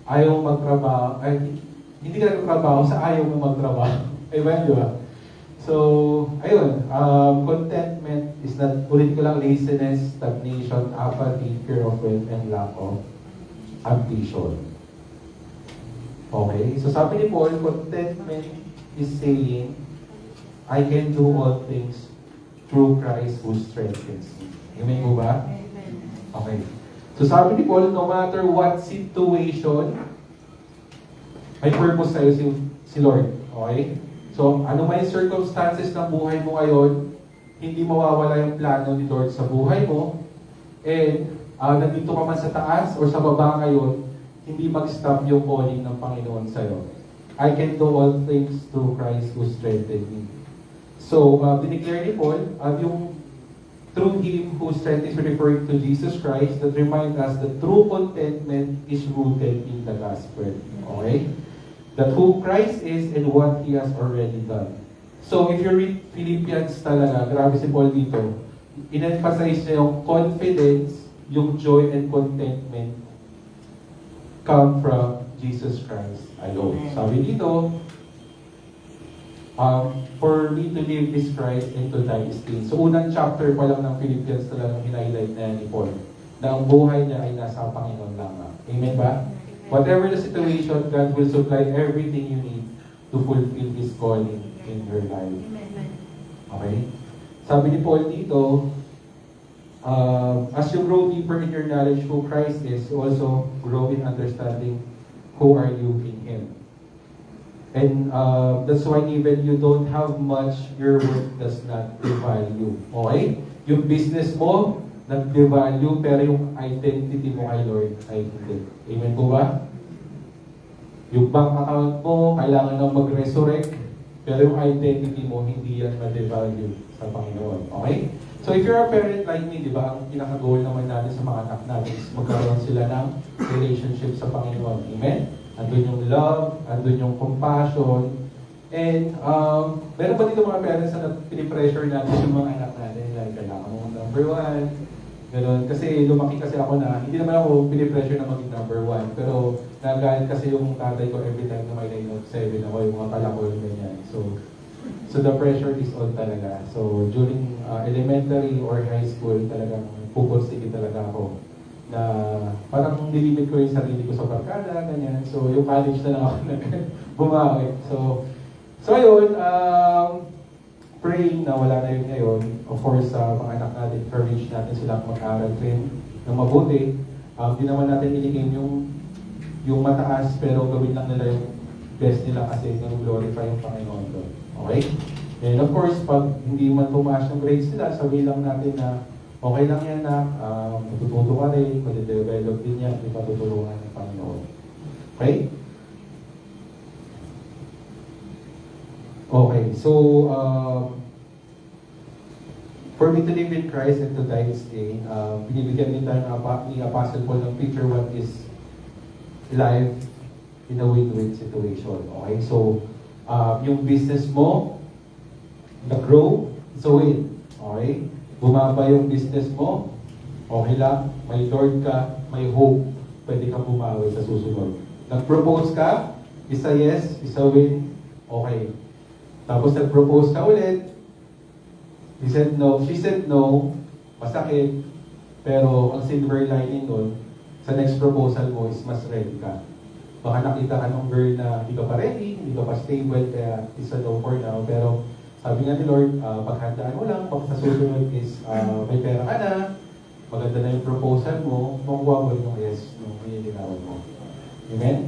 ayaw magtrabaho, ay, hindi ka nagtrabaho sa ayaw mo magtrabaho. Amen, di ba? So, ayun, contentment is not, ulit ko lang, laziness, stagnation, apathy, fear of wealth, and lack of ambition. Okay? So sabi ni Paul, contentment is saying, I can do all things through Christ who strengthens me. Amen po ba? Okay. So sabi ni Paul, no matter what situation, may purpose sa'yo si Lord. Okay? So, ano may circumstances ng buhay mo ngayon, hindi mawawala yung plano ni Lord sa buhay mo. And, nandito ka man sa taas or sa baba ngayon, hindi mag-stop yung calling ng Panginoon sa'yo. I can do all things through Christ who strengthened me. So, dineclare ni Paul, yung through Him who strengthens, referring to Jesus Christ, that remind us that true contentment is rooted in the gospel. Okay? That who Christ is and what He has already done. So, if you read Philippians talaga, grabe si Paul dito, in-emphasize niya yung confidence, yung joy and contentment come from Jesus Christ alone. Sabi dito, for me to live is Christ and to die is gain. So, unang chapter pa lang ng Philippians talagang hinighlight na ni Paul, na ang buhay niya ay nasa Panginoon lamang. Amen ba? Whatever the situation, God will supply everything you need to fulfill His calling in your life. Okay? Sabi ni Paul dito, as you grow deeper in your knowledge who Christ is, you also grow in understanding who are you in Him. And that's why even you don't have much, your work does not devalue. Okay? Yung business mo, nag-devalue, pero yung identity mo kay Lord ay hindi. Amen po ba? Yung bank account mo, kailangan nang mag-resurrect, pero yung identity mo, hindi yan ma-devalue sa Panginoon. Okay? So if you're a parent like me, di ba, ang pinaka-goal naman natin sa mga anak natin is magkaroon sila ng relationship sa Panginoon. Amen? Andun yung love, andun yung compassion, and meron ba dito mga parents na pinipressure natin yung mga anak natin, like kailangan mo number 1, gano'n. Kasi lumaki kasi ako na, hindi naman ako pinipressure na maging number 1, pero nagalit kasi yung tatay ko every time na may 9-7 ako, yung mga pala ko yung ganyan. So the pressure is on talaga. So during elementary or high school, talagang pupursige talaga ako na parang nilimit ko yung sarili ko sa barkada, ganyan. So yung college na lang ako bumawi. So ayun, praying na wala na yun ngayon. Of course, mga anak natin, encourage natin sila mag-aral din ng mabuti. Di naman natin iligin yung mataas, pero gawin lang nila yung best nila kasi nag-glorify yung Panginoon doon. Okay? And of course, pag hindi man tumaas yung grades nila, sabihin lang natin na okay lang yan na matututo ka rin, madidevelop din yan, ipatutulungan ng Panginoon. Okay? Okay, so for me to live in Christ and to die is gain, binibigyan din tayo ni Apostle Paul ng picture what is life in a win-win situation. Okay, so yung business mo, nag-grow, it's a win. Okay? Bumaba yung business mo, okay lang, may Lord ka, may hope, pwede kang bumawi sa susunod. Nag-propose ka, isa yes, isa win, okay. Tapos nag-propose ka ulit, she said no, masakit, pero ang silver lining nun, sa next proposal mo is mas ready ka. Baka nakita ka ng girl na hindi ka pa ready, hindi ka pa stable, kaya it's a no for now, pero sabi nga ni Lord, paghandaan mo lang, pag sa susunod is may pera ka na, maganda na yung proposal mo, makuha mo yung yes, yung pinilinawan mo. Amen?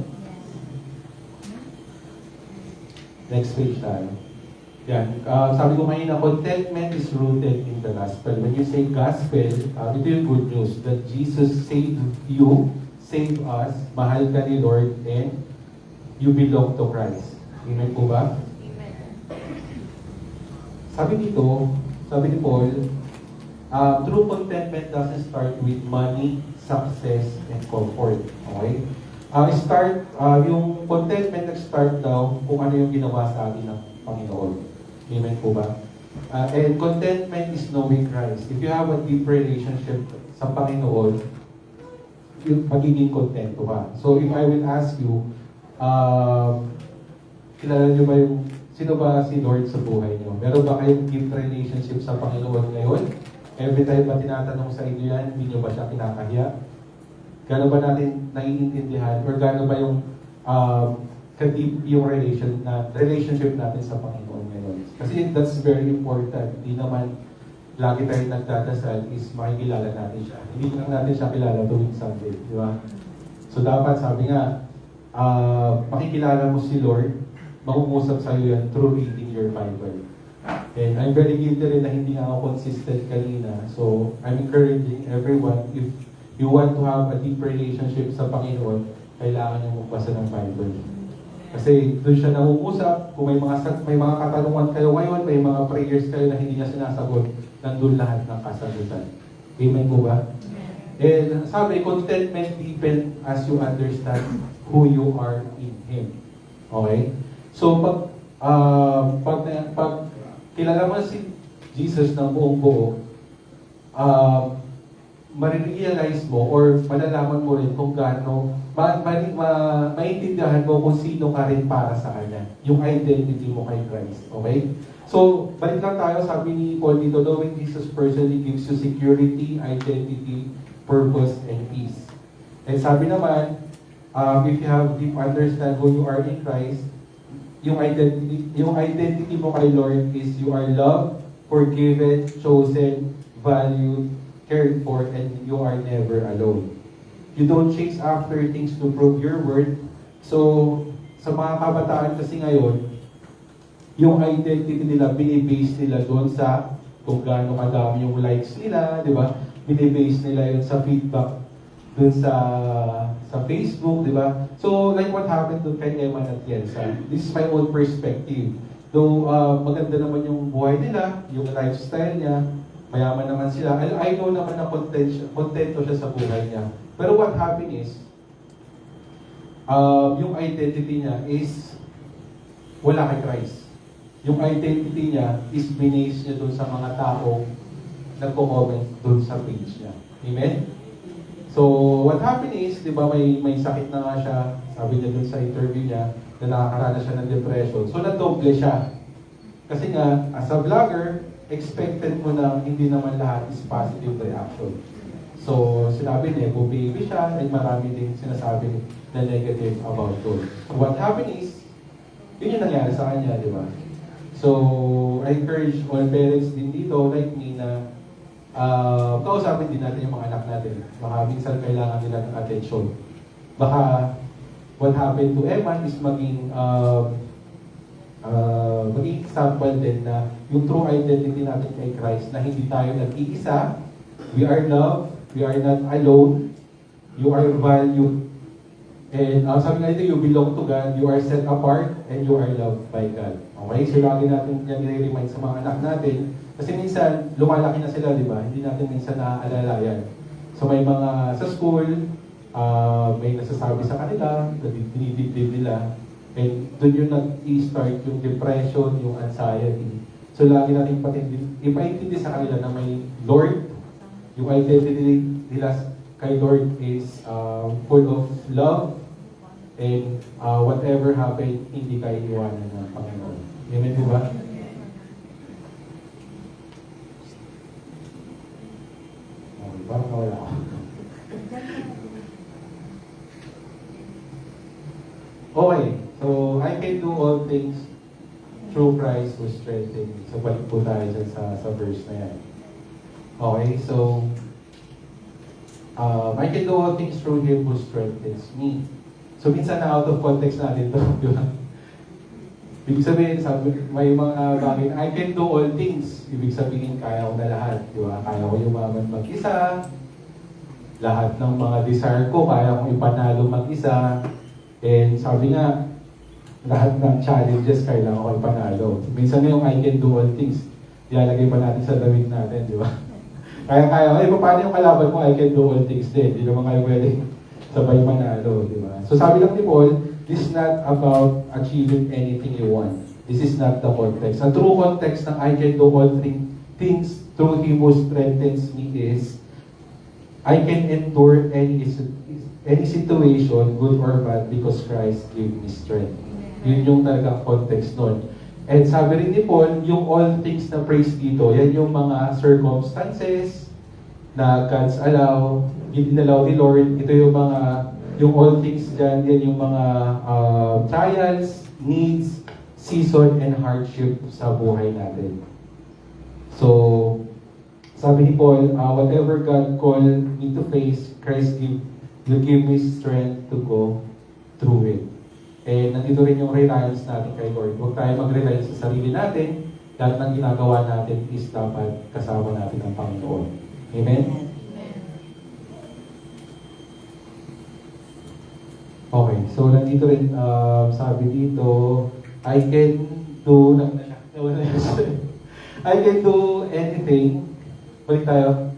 Next page tayo. Yan. Sabi ko kanina, contentment is rooted in the gospel. When you say gospel, ito yung good news, that Jesus saved you, saved us, mahal ka ni Lord, and you belong to Christ. Amen po ba? Sabi dito, sabi ni Paul, true contentment doesn't start with money, success, and comfort. Okay? Yung contentment nag-start daw kung ano yung ginawa sa atin ng Panginoon. Amen po ba? And contentment is knowing Christ. If you have a deep relationship sa Panginoon, magiging kontento ka. So if I will ask you, kilala niyo ba sino ba si Lord sa buhay niyo? Meron ba kayong deep relationship sa Panginoon ngayon? Every time ba tinatanong sa inyo yan, hindi niyo ba siya kinakahiya? Gano'n ba natin naiintindihan? Or gano'n ba yung ka-deep yung relationship natin sa Panginoon ngayon? Kasi that's very important. Hindi naman lagi tayo nagdadasal is makikilala natin siya. Hindi lang natin siya kilala tuwing Sunday. Di ba? So dapat, sabi nga, makikilala mo si Lord, mangungusap sa'yo yan through reading your Bible. And I'm very guilty rin na hindi ako consistent kanina. So, I'm encouraging everyone, if you want to have a deep relationship sa Panginoon, kailangan nyo magbasa ng Bible. Kasi doon siya nangungusap, kung may mga katanungan kayo ngayon, may mga prayers kayo na hindi niya sinasagot, nandun lahat ng kasagutan. Amen po ba? And sabi, contentment deepen as you understand who you are in Him. Okay? So, pag kilala mo si Jesus ng buong buo, marirealize mo or malalaman mo rin kung gaano, maintindihan mo kung sino ka rin para sa Kanya. Yung identity mo kay Christ. Okay? So, balik lang tayo, sabi ni Paul dito, knowing Jesus personally gives you security, identity, purpose, and peace. And sabi naman, if you have deep understand who you are in Christ, yung identity mo kay Lord is you are loved, forgiven, chosen, valued, cared for, and you are never alone. You don't chase after things to prove your worth. So, sa mga kabataan kasi ngayon, yung identity nila, binibase nila doon sa kung gaano kadami yung likes nila, di ba? Binibase nila yun sa feedback doon sa Facebook, di ba? So, like what happened to kay Eman at Yensa, this is my own perspective. Though, maganda naman yung buhay nila, yung lifestyle niya, mayaman naman sila. I know naman na kontento siya sa buhay niya. Pero what happened is, yung identity niya is wala kay Christ. Yung identity niya is binase niya doon sa mga tao nagko-comment doon sa page niya. Amen? So, what happened is, di ba, may sakit na nga siya, sabi niya doon sa interview niya, na nakakaranas siya ng depression. So, nadoble siya. Kasi nga, as a vlogger, expected mo na hindi naman lahat is positive reaction. So, sinabi niya, baby siya, and marami din sinasabi na negative about God. So, what happened is, yun yung nangyari sa kanya, di ba? So, I encourage all parents din dito, like me, na kausapin din natin yung mga anak natin. Baka minsan kailangan nila ng attention. Baka, what happened to Eman is maging example din na yung true identity natin kay Christ, na hindi tayo nag-iisa, we are loved, we are not alone, you are valued, and sabi nga dito, you belong to God, you are set apart, and you are loved by God. Okay? So lagi natin yan i-remind sa mga anak natin, kasi minsan, lumalaki na sila, di ba? Hindi natin minsan naaalala yan. So may mga sa school, may nasasabi sa kanila, na dinidibdib nila, and doon yung nag-i-start yung depression, yung anxiety. So lagi natin ipaintindi sa kanila na may Lord, yung identity nila kay Lord is full of love, and whatever happened, hindi kayo iwanan ng Panginoon. Amen, di ba? Parang nawala ako. Okay, so I can do all things through Christ who strengthens me. So balik po tayo dyan sa verse na yan. Okay, so I can do all things through Him who strengthens me. So minsan na out of context natin ito, di ba? Ibig sabihin, may mga bagay na I can do all things. Ibig sabihin, kaya ko na lahat. Di ba? Kaya ko yumaman mag-isa. Lahat ng mga desire ko, kaya kong ipanalo mag-isa. And sabi nga, lahat ng challenges, kailangan ko ipanalo. Minsan na yung I can do all things. Ilalagay pa natin sa damit natin, di ba? Kaya, paano yung kalaban mo, I can do all things din. Di naman kayo pwede sabay manalo, di ba? So sabi lang ni Paul, this is not about achieving anything you want. This is not the context. Ang true context ng I can do all things through Him who strengthens me is, I can endure any situation, good or bad, because Christ gave me strength. Yun yung talagang context nun. And sabi rin ni Paul, yung all things na praise dito, yan yung mga circumstances na God's dinalaw ni Lord. Ito yung yung all things dyan, yan yung mga trials, needs, season, and hardship sa buhay natin. So, sabi ni Paul, whatever God called me to face, Christ will give me strength to go through it. And nandito rin yung reliance natin kay Lord. Huwag tayo mag-rely sa sarili natin. Lahat ng ginagawa natin is dapat kasama natin ang Panginoon. Amen? Okay, so nandito rin, sabi dito, I can do anything. Balik tayo.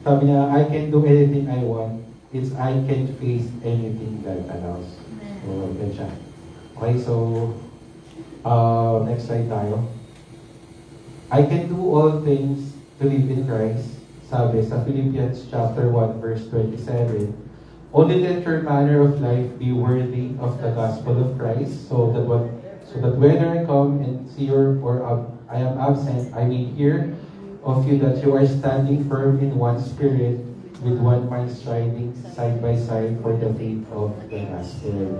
Sabi niya, I can do anything I want. It's I can face anything God allows. So, yan siya. Okay, so, next slide tayo. I can do all things to live in Christ. Sabi sa Philippians chapter 1, verse 27, only let your manner of life be worthy of the gospel of Christ, so that whether I come and see you or I am absent, I may hear of you that you are standing firm in one spirit, with one mind striving side by side for the faith of the gospel.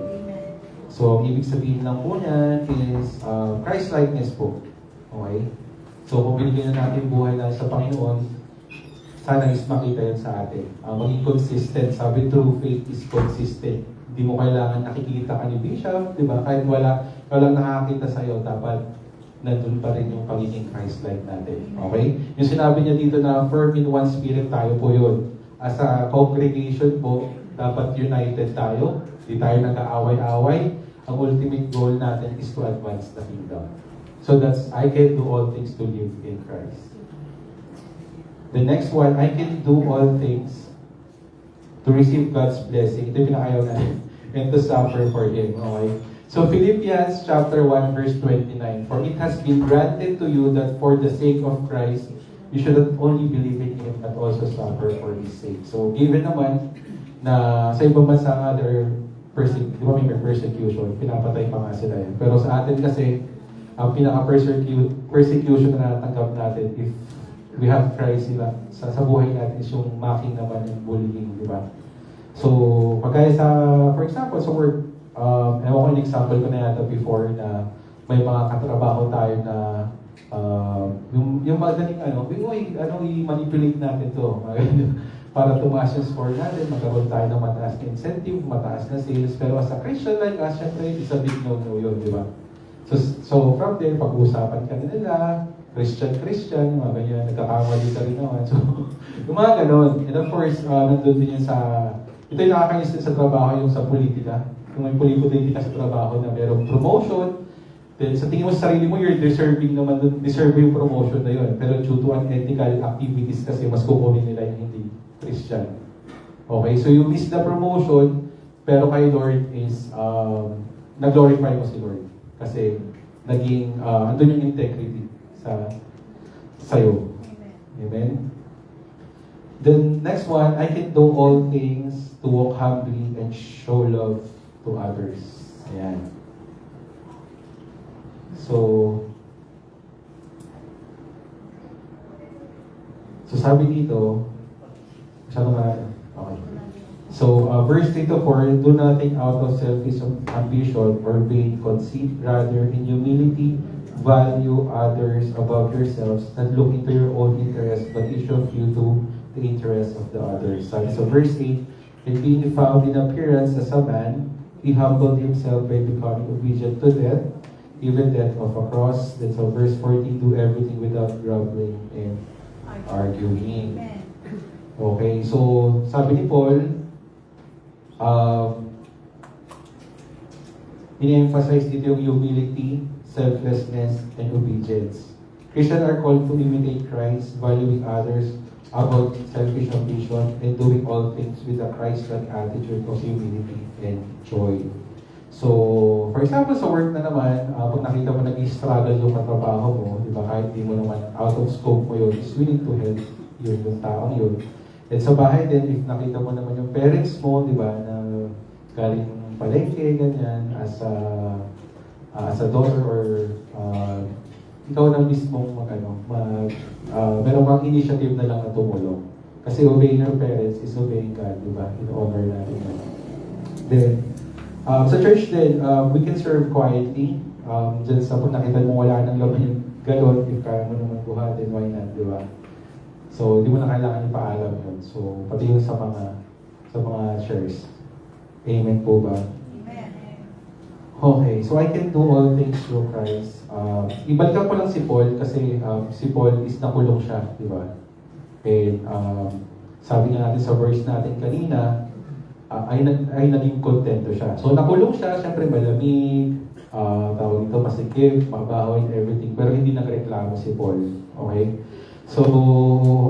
So, ang ibig sabihin lang po niyan is Christ-likeness po. Okay? So, kung binigyan na natin buhay na sa Panginoon, sana is makita yun sa atin. Maging consistent. Sabi, true faith is consistent. Hindi mo kailangan nakikita ka ni Bishop, di ba? Kahit walang nakakita sa'yo, dapat nandun pa rin yung pagiging Christ-like natin. Okay? Yung sinabi niya dito na firm in one spirit, tayo po yun. As a congregation po, dapat united tayo. Hindi tayo nag-aaway-aaway. Ang ultimate goal natin is to advance the kingdom. So that's, I can do all things to live in Christ. The next one, I can do all things to receive God's blessing. Ito yung pinakayaw natin. And to suffer for Him. Okay? So Philippians chapter 1 verse 29. For it has been granted to you that for the sake of Christ, you should not only believe in Him, but also suffer for His sake. So given naman na sa ibang bansa nga, di ba may persecution, pinapatay pa nga sila yun. Pero sa atin kasi, ang pinaka-persecution na natanggap natin if we have Christ sa buhay natin is yung mocking naman yung bullying, di ba? So, pagkaya for example, sa work, ewan ko yung example ko na yata before na may mga katrabaho tayo na yung madaling i-manipulate natin to. Para tumaas yung score natin, magkaroon tayo ng mataas na incentive, mataas na sales. Pero as a Christian like us, syempre, it's a big no-no yun, di ba? So from there, pag-uusapan ka nila, Christian, yung mga ganyan, nagkakamali ka rin naman. So, yung mga ganon. And of course, nandun din yun ito yung nakakainis din sa trabaho, yung sa politika. Kung may politika sa trabaho na merong promotion, then sa tingin mo sa sarili mo, you're deserving naman dun, deserve yung promotion na yun. Pero due to unethical activities kasi, mas kukunin nila yung hindi Christian. Okay, so you miss the promotion, pero kay Lord is, nag-glorify mo si Lord. Kasi, naging, andun yung integrity sa'yo. Amen? Then, next one, I can do all things to walk humbly and show love to others. Ayan. So sabi dito, okay. So, verse 3 to 4, do nothing out of selfish ambition or vain conceit, rather in humility, value others above yourselves, not look into your own interest, but each of you to the interest of the others. So, verse 8, and being found in appearance as a man, he humbled himself by becoming obedient to death, even death of a cross. Then so verse 14, do everything without grumbling and arguing. Okay, so sabi ni Paul, in-emphasize dito yung humility, selflessness, and obedience. Christians are called to imitate Christ, valuing others above selfish ambition, and doing all things with a Christ-like attitude of humility and joy. So, for example, sa work na naman, pag nakita mo nag-i-struggle yung katrabaho mo, di ba, kahit di mo naman out of scope mo yun, is willing to help yung taong yun. And sa bahay din, if nakita mo naman yung parents mo, di ba, na galing palengke, ganyan, as a daughter or ikaw na mismo meron kang initiative na lang na tumulong. Kasi obeying your parents is obeying God, di ba? In-honor natin yun. Then, sa church din, we can serve quietly. Diyan sa pag nakita mo wala nang laman yung galon, if kaya mo naman buhatin, why not, di ba? So, di mo na kailangan ipaalam yun. So, pati yung sa mga church. Amen po ba? Okay, so I can do all things through Christ. Ibalikan ko lang si Paul kasi si Paul is nakulong siya, di ba? And sabi nga natin sa verse natin kanina, ay naging kontento siya. So nakulong siya, syempre malamig, tawag ito, masikip, mabaho and everything, pero hindi nagreklamo si Paul. Okay? So,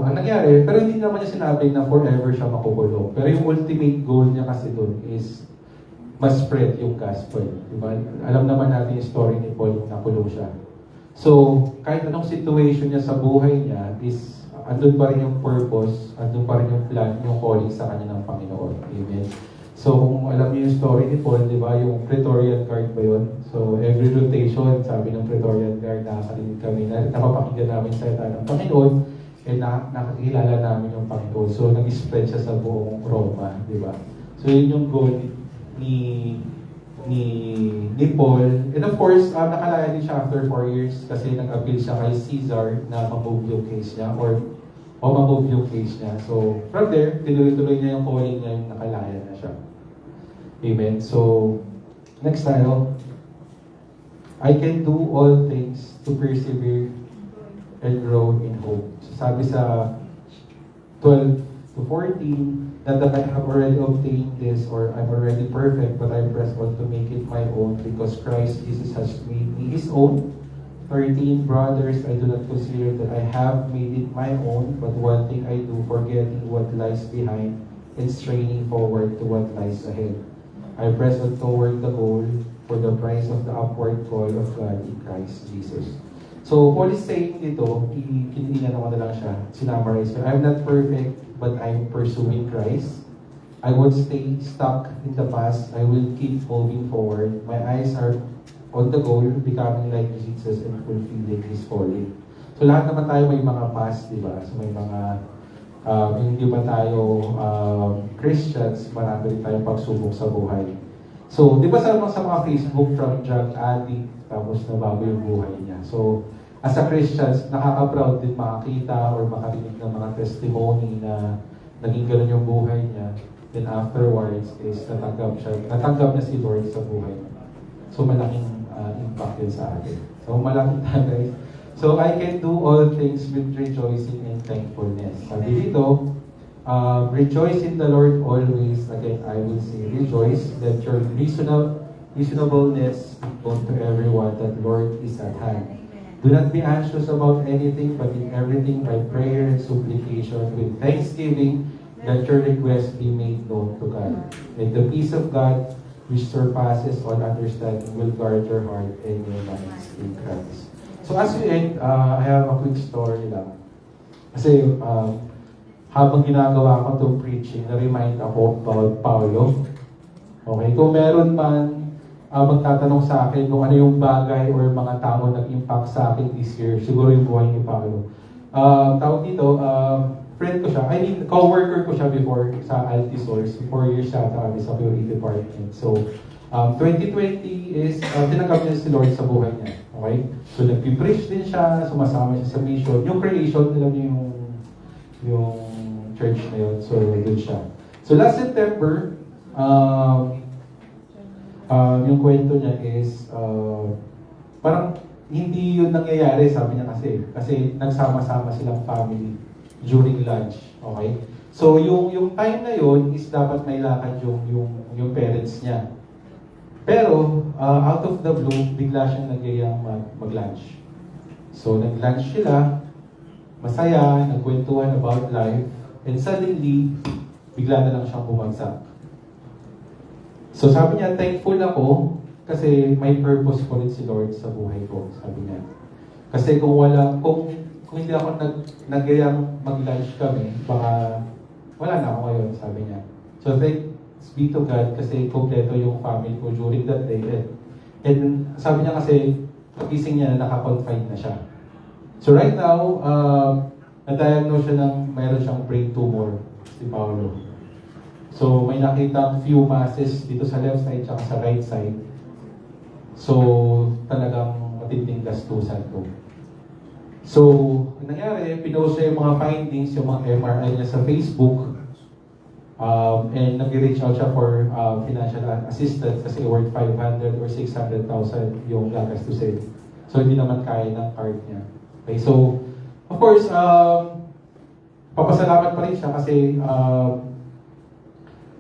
ang nangyari, pero hindi naman niya sinabi na forever siya makukulong. Pero yung ultimate goal niya kasi doon is mas spread yung gospel. Diba? Alam naman natin yung story ni Paul kung nakulong siya. So, kahit anong situation niya sa buhay niya is andun pa rin yung purpose, andun pa rin yung plan, yung calling sa kanya ng Panginoon. Amen. So, kung alam niyo yung story ni Paul, di ba, yung Praetorian Guard ba yun? So, every rotation, sabi ng Praetorian Guard, nakakarinig kami, napapakinggan namin sa ita ng Panginoon, nakakilala namin yung Panginoon. So, nag-spread siya sa buong Roma, di ba? So, yun yung goal ni Paul. And of course, nakalaya din siya after 4 years kasi nag-appeal siya kay Caesar na ma-move yung case niya or ma-move yung case niya. So, from there, tinuloy-tuloy niya yung calling niya, yung nakalaya na siya. Amen. So, next tayo. I can do all things to persevere and grow in hope. So, sabi sa 12 to 14, not that I have already obtained this or I'm already perfect, but I press on to make it my own because Christ Jesus has made me His own. 13, brothers, I do not consider that I have made it my own, but one thing I do, forgetting what lies behind and straining forward to what lies ahead. I press on toward the goal for the prize of the upward call of God in Christ Jesus. So, Paul is saying dito, kinina naman na lang siya, sinummarize ko, I'm not perfect, but I'm pursuing Christ. I won't stay stuck in the past. I will keep moving forward. My eyes are on the goal, becoming like Jesus and fulfilling His calling. So, lahat naman tayo may mga past, di ba? So, may mga, hindi ba tayo Christians, marami rin tayong pagsubok sa buhay. So, di ba sa mga Facebook from drug addict, tapos nabago yung buhay niya. So, as a Christians, nakaka-proud din makakita or makarinig ng mga testimony na naging ganun yung buhay niya. Then afterwards is natanggap na si Lord sa buhay niya. So, malaking impact yun sa atin. So, malaking guys. So, I can do all things with rejoicing and thankfulness. Sabi dito, rejoice in the Lord always. Again, I will say rejoice that your reasonableness be known to everyone that Lord is at hand. Do not be anxious about anything, but in everything by prayer and supplication with thanksgiving, that your requests be made known to God. And the peace of God, which surpasses all understanding, will guard your heart and your minds in Christ. So as we end, I have a quick story lang. Kasi habang ginagawa ko itong preaching, na-remind ako about Paulo. Okay, kung meron man magtatanong sa akin kung ano yung bagay or mga tao nag-impact sa akin this year, siguro yung buhay ni Paulo. Tawag dito, friend ko siya, co-worker ko siya before sa Altisource. 4 years siya kami sa QA department. So, 2020 is, tinanggap niya si Lord sa buhay niya. Okay? So, nag-preach din siya, sumasama siya sa mission. Yung creation, alam niyo yung church na yun. So, doon siya. So, last September, yung kwento niya is, parang hindi yun nangyayari, sabi niya kasi nagsama-sama silang family during lunch, okay? So yung time na yun is dapat may lakad yung parents niya. Pero out of the blue, bigla siyang nagyayang mag-lunch. So nag-lunch sila, masaya, nagkwentuhan about life, and suddenly, bigla na lang siyang bumagsak. So sabi niya, thankful ako kasi may purpose po rin si Lord sa buhay ko, sabi niya. Kasi kung hindi ako nagyayang mag-lunch kami, baka wala na ako ngayon, sabi niya. So thanks be to God kasi kompleto yung family ko during that day. And sabi niya kasi, pagising niya na naka-confine na siya. So right now, na-diagnose siya ng mayroon siyang brain tumor, si Paulo. So, may nakitang few masses dito sa left side at sa right side. So, talagang matinding gastusan to. So, ang nangyari, pinost siya yung mga findings, yung mga MRI niya sa Facebook. And nag-reach out siya for financial assistance kasi worth 500 or 600,000 yung gagastusin. So, hindi naman kaya ng card niya. Okay, so, of course, papasalamat pa rin siya kasi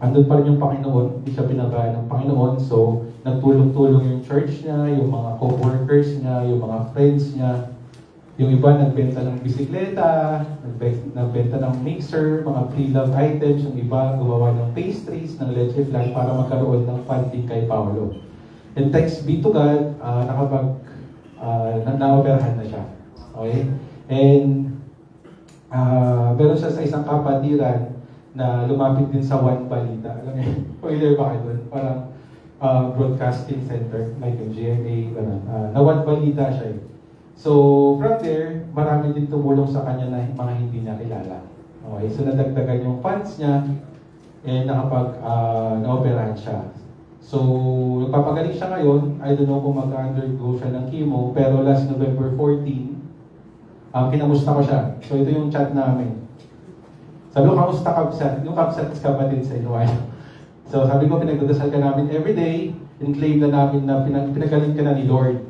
andun pa rin yung Panginoon, hindi siya pinabayaan ng Panginoon. So, nagtulong-tulong yung church niya, yung mga co-workers niya, yung mga friends niya. Yung iba nagbenta ng bisikleta, nagbenta ng mixer, mga pre-love items. Yung iba gumawa ng pastries, ng leche flan para magkaroon ng funding kay Paulo. And thanks be to God, naoperahan na siya. Okay? And meron siya sa isang kapatiran na lumapit din sa One Balita. Alam niyo, familiar ba kayo doon? Parang broadcasting center, like yung GMA, na One Balita siya eh. So, from there, marami din tumulong sa kanya na mga hindi niya kilala. Okay, so nadagdagan yung funds niya, and na-operahan siya. So, nagpapagaling siya ngayon. I don't know kung mag-undergo siya ng chemo, pero last November 14, kinamusta ko siya. So, ito yung chat namin. Sabi ko, kamusta kapsat? Yung kapsat is kapatid sa Iloilo. So, sabi ko, pinagdadasal ka namin everyday, and claim na namin na pinagaling ka na ni Lord.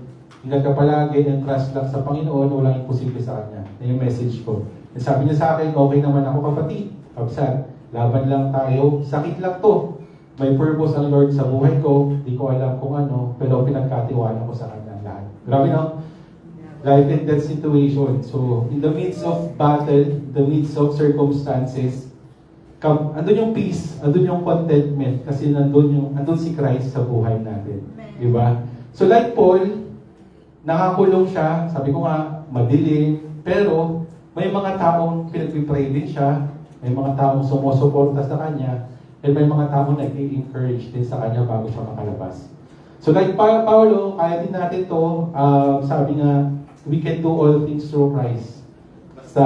Ingat ka palagi, and trust lang sa Panginoon, walang imposible sa Kanya. Na yung message ko. And sabi niya sa akin, okay naman ako kapatid. Kapsat, laban lang tayo. Sakit lang to. May purpose ang Lord sa buhay ko. Di ko alam kung ano, pero pinagkatiwala ko sa Kanya lahat. Grabe no? Life and death situation. So, in the midst of battle, in the midst of circumstances, andun yung peace, andun yung contentment, kasi andun si Christ sa buhay natin. Di ba? So, like Paul, nakakulong siya, sabi ko nga, madilim, pero may mga taong pinagpipray din siya, may mga taong sumusuporta sa kanya, and may mga taong nag-i-encourage din sa kanya bago siya makalabas. So like Paulo, kaya din natin to, sabi nga, we can do all things through Christ. Sa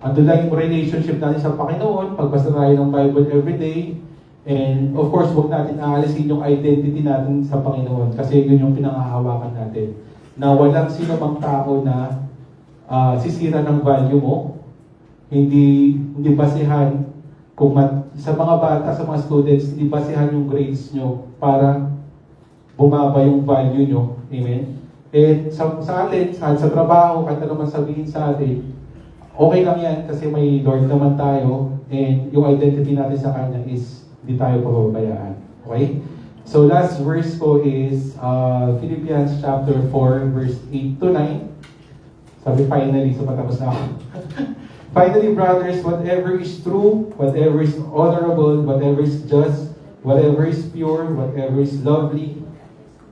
andun lang yung relationship natin sa Panginoon, pagbasa tayo ng Bible everyday, and of course, huwag natin aalisin yung identity natin sa Panginoon kasi yun yung pinangahawakan natin. Na walang sino mang tao na sisira ng value mo, hindi basehan kung sa mga bata, sa mga students, hindi basehan yung grades nyo para bumaba yung value nyo. Amen? And sa atin, sa trabaho, kahit naman sabihin sa atin, okay lang yan kasi may Lord naman tayo and yung identity natin sa Kanya is hindi tayo pababayaan. Okay? So last verse ko is Philippians chapter 4 verse 8 to 9. Sabi finally, so patapos na ako. Finally, brothers, whatever is true, whatever is honorable, whatever is just, whatever is pure, whatever is lovely,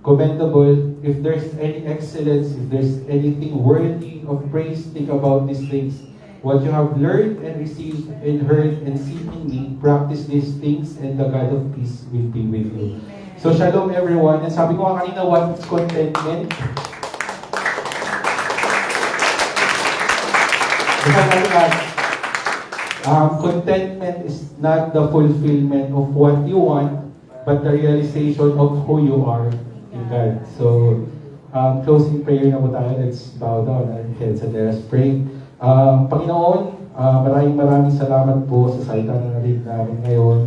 commendable, if there's any excellence, if there's anything worthy of praise, think about these things. What you have learned and received and heard and seen in me, practice these things, and the God of peace will be with you. So, shalom everyone. And sabi ko nga kanina, what is contentment? Contentment is not the fulfillment of what you want, but the realization of who you are in God. So, closing prayer na po tayo. Let's bow down our heads and let us pray. Panginoon, maraming salamat po sa salita na narinig namin ngayon.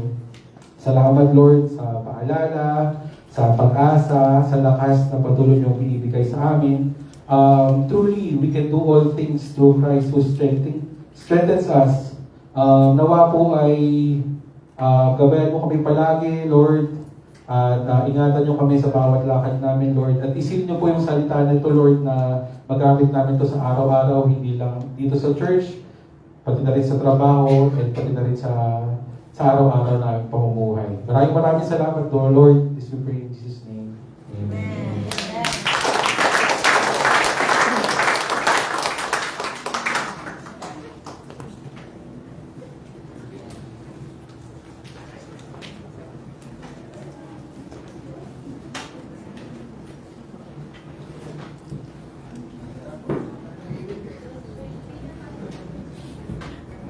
Salamat Lord sa paalala, sa pag-asa, sa lakas na patuloy niyong binibigay sa amin. Truly, we can do all things through Christ who strengthens us. Nawa po ay gabayan mo kami palagi, Lord, at ingatan niyo kami sa bawat lakad namin, Lord. At isin niyo po yung salita nito, Lord, na magamit namin to sa araw-araw, hindi lang dito sa church, pati na rin sa trabaho, at pati na rin sa araw-araw na pamumuhay. Maraming salamat, Lord. This we pray in Jesus' name. Amen.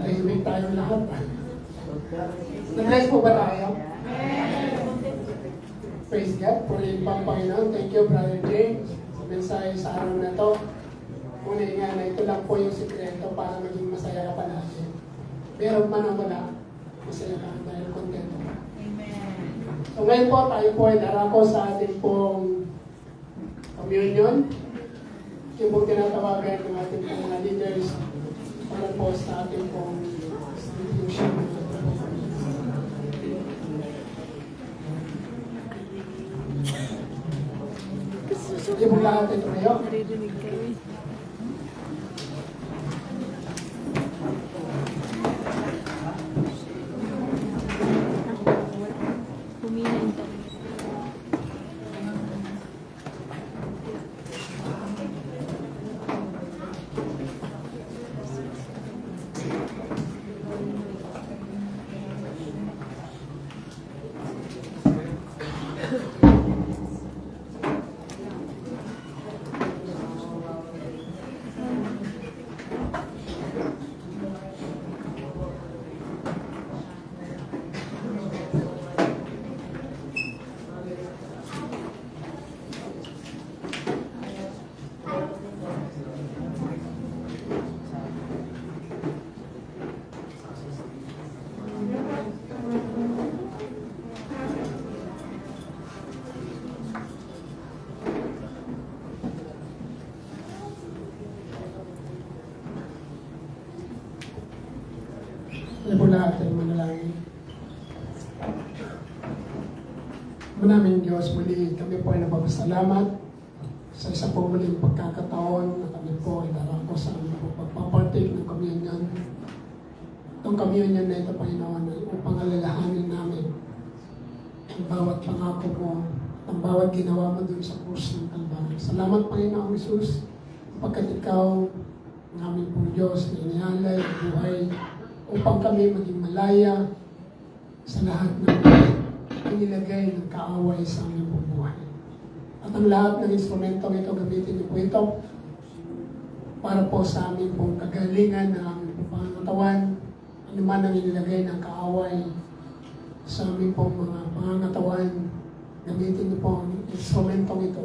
Nahimik tayo lahat. Nag-bless po ba tayo? Praise God. Purihin pa ang Panginoon. Thank you, Brother James, sa mensahe sa araw na to. Muna nga na ito lang po yung sikreto para maging masaya ka palagi. Pero man ang wala, masaya ka dahil kontento ka. So ngayon po, tayo po ay darako sa ating pong communion. Yung pong tinatawagan ng ating pong mga leaders para po sa ating pong institution. Sige po lahat ito kayo. Alam po lahat ay manalangin. Manaming Diyos, muli kami po ay nagpapasalamat sa isa po muling pagkakataon na kami po ay darako sa aming po pagpapartake ng communion. Itong communion na ito, Panginoon, ay upang alalahanin namin ang bawat pangako mo, ang bawat ginawa mo dun sa krus ng Kalbaryo. Salamat, Panginoon Jesus, pagkat ikaw, ang aming pong Diyos, na inihalay ang buhay upang kami maging malaya sa lahat ng inilagay ng kaaway sa aming pong buhay. At ang lahat ng instrumentong ito, gamitin niyo po ito para po sa aming pong kagalingan ng aming pong pangangatawan, ano man ang inilagay ng kaaway sa aming pong mga pangangatawan, gamitin niyo po ang instrumentong ito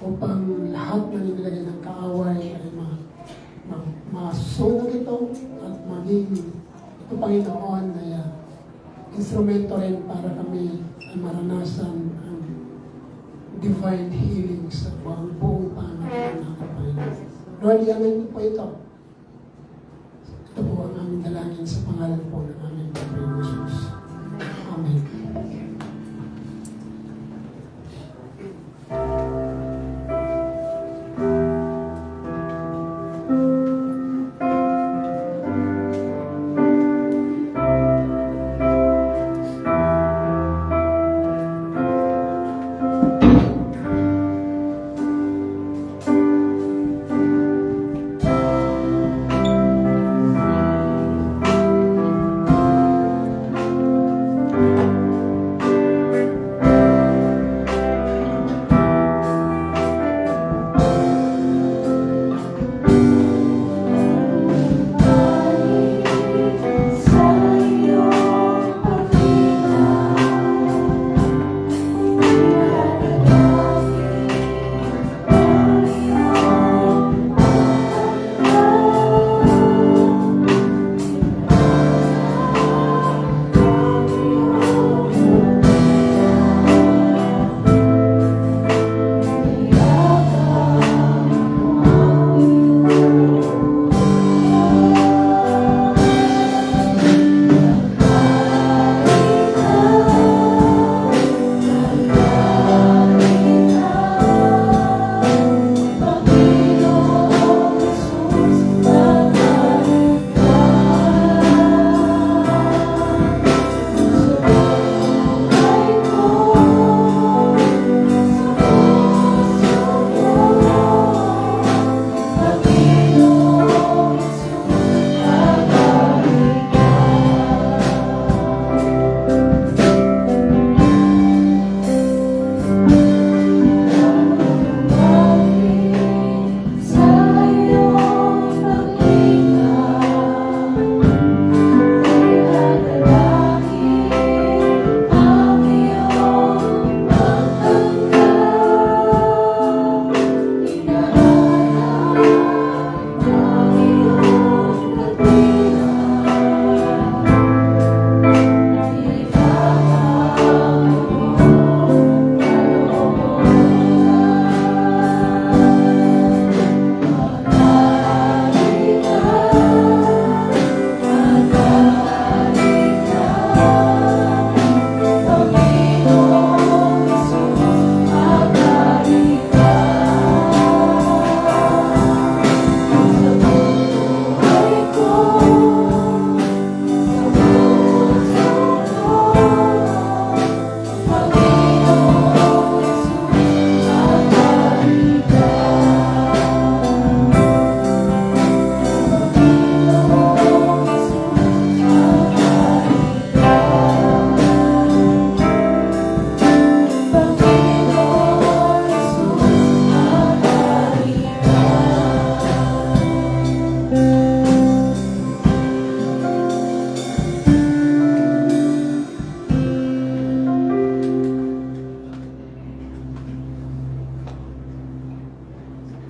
upang lahat ng inilagay ng kaaway ay masunog ito at maging ito, Panginoon, ay instrumento rin para kami ay maranasan ang divine healing sa buong pangalan ng Panginoon. Lord, yaman niyo po ito. Ito po ang aming dalangin sa pangalan po ng aming Panginoon Jesus. Amen.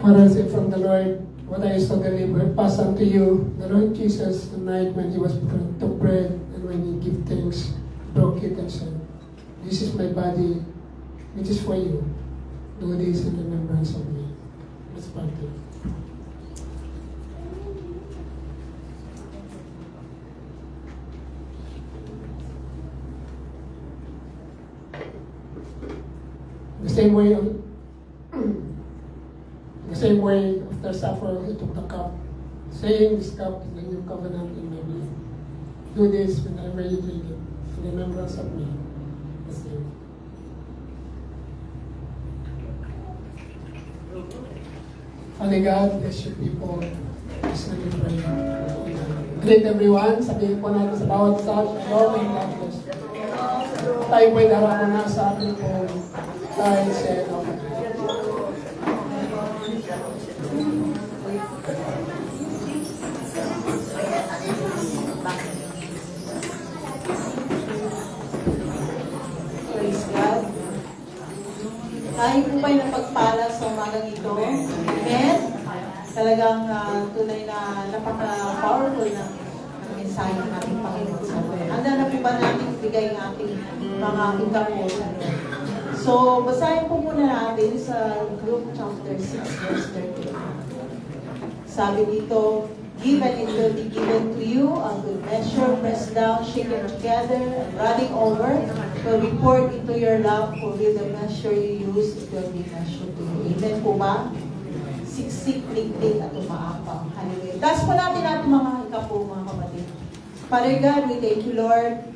For I say from the Lord, what I saw delivered, pass unto you, the Lord Jesus, the night when he was took bread, and when he gave thanks, broke it and said, this is my body, which is for you. Do this in remembrance of me. Let's partake. same way, the same way after supper, he took the cup, saying, "This cup is the new covenant in my blood. Do this whenever you drink it, in remembrance of me." The same. Father God, bless your people. Bless na yung prayer. Greet everyone. Sabihin po natin sa bawat isa, Shalom and God bless. Tayo po'y darama na sa ating po dahil sa Praise God. Tayo po ba'y napagpala sa umagang ito? Amen? Talagang tunay na napaka-powerful ng mensahe ng ating Panginoon sa buhay. Handa na po ba natin bigay ng ating mga indapos? So, basahin po muna natin sa Luke chapter 6, verse 38. Sabi dito, "Give and it will be given to you, a good measure, pressed down, shaken together, and running over, will be poured into your lap, for with the measure you use, it will be measured to you." Amen po ba? Siksik, liglig, at umaapang. Hallelujah. Taas po natin ating mga ikapo, mga kapatid. Father God, we thank you, Lord,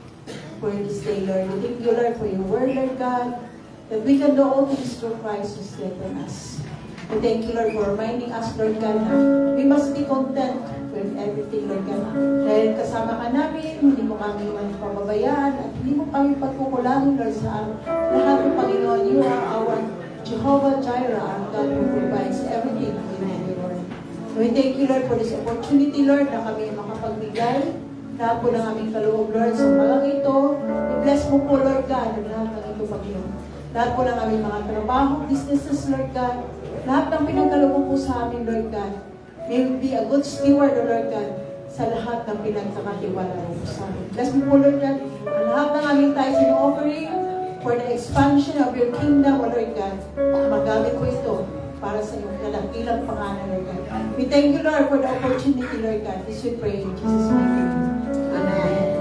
for this day, Lord. We thank you, Lord, for your word, Lord God, that we can do all things through Christ who strengthens us. We thank you, Lord, for reminding us, Lord God, na we must be content with everything, Lord God. Dahil kasama ka namin, hindi mo kami pababayaan, at hindi mo kami pagkukulangin, Lord, sa lahat ng Panginoon. You are our Jehovah Jireh, our God who provides everything we need, Lord. We thank you, Lord, for this opportunity, Lord, na kami makapagbigay lahat po ng aming kaloob, Lord. So, malang ito, i-bless mo po, Lord God, ang lahat ng ito, Panginoon. Lahat po ng aming mga trabaho, businesses, Lord God, lahat ng pinagkaloob po sa amin, Lord God. May we be a good steward, Lord God, sa lahat ng pinagkakatiwala mo sa amin. Bless mo po, Lord God, ang lahat ng aming tithes and offering for the expansion of your kingdom, O Lord God. Magamit po ito para sa iyong kalakilang pangalan, Lord God. We thank you, Lord, for the opportunity, Lord God. This we pray in Jesus' mighty name. Amen.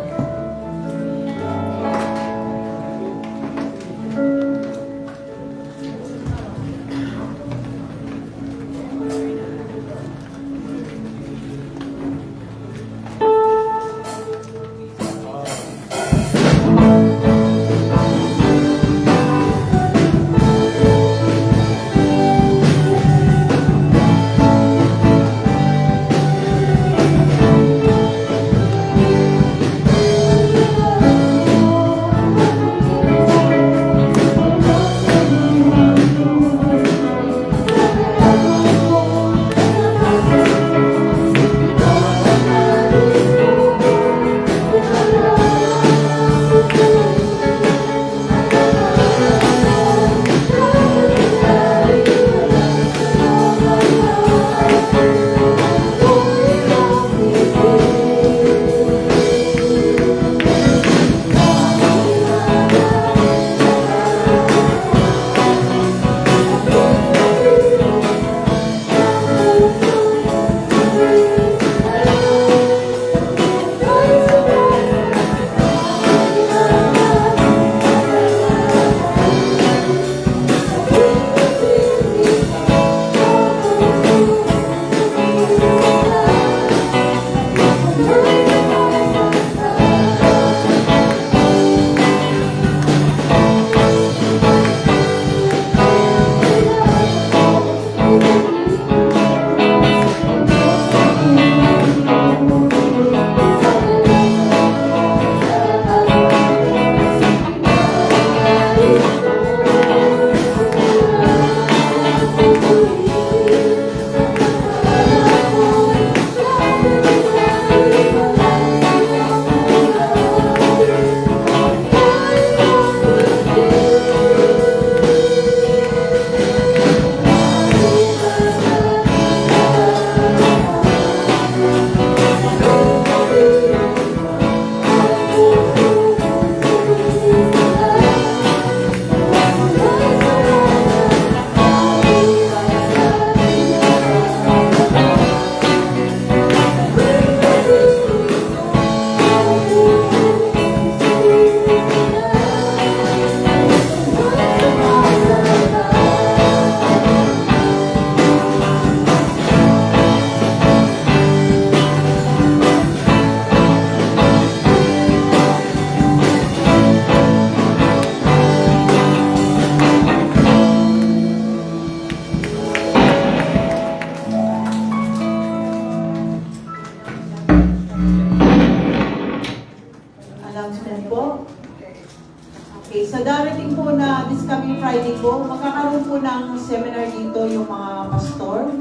Sa darating po na this coming Friday po, magkakaroon po ng seminar dito yung mga pastor,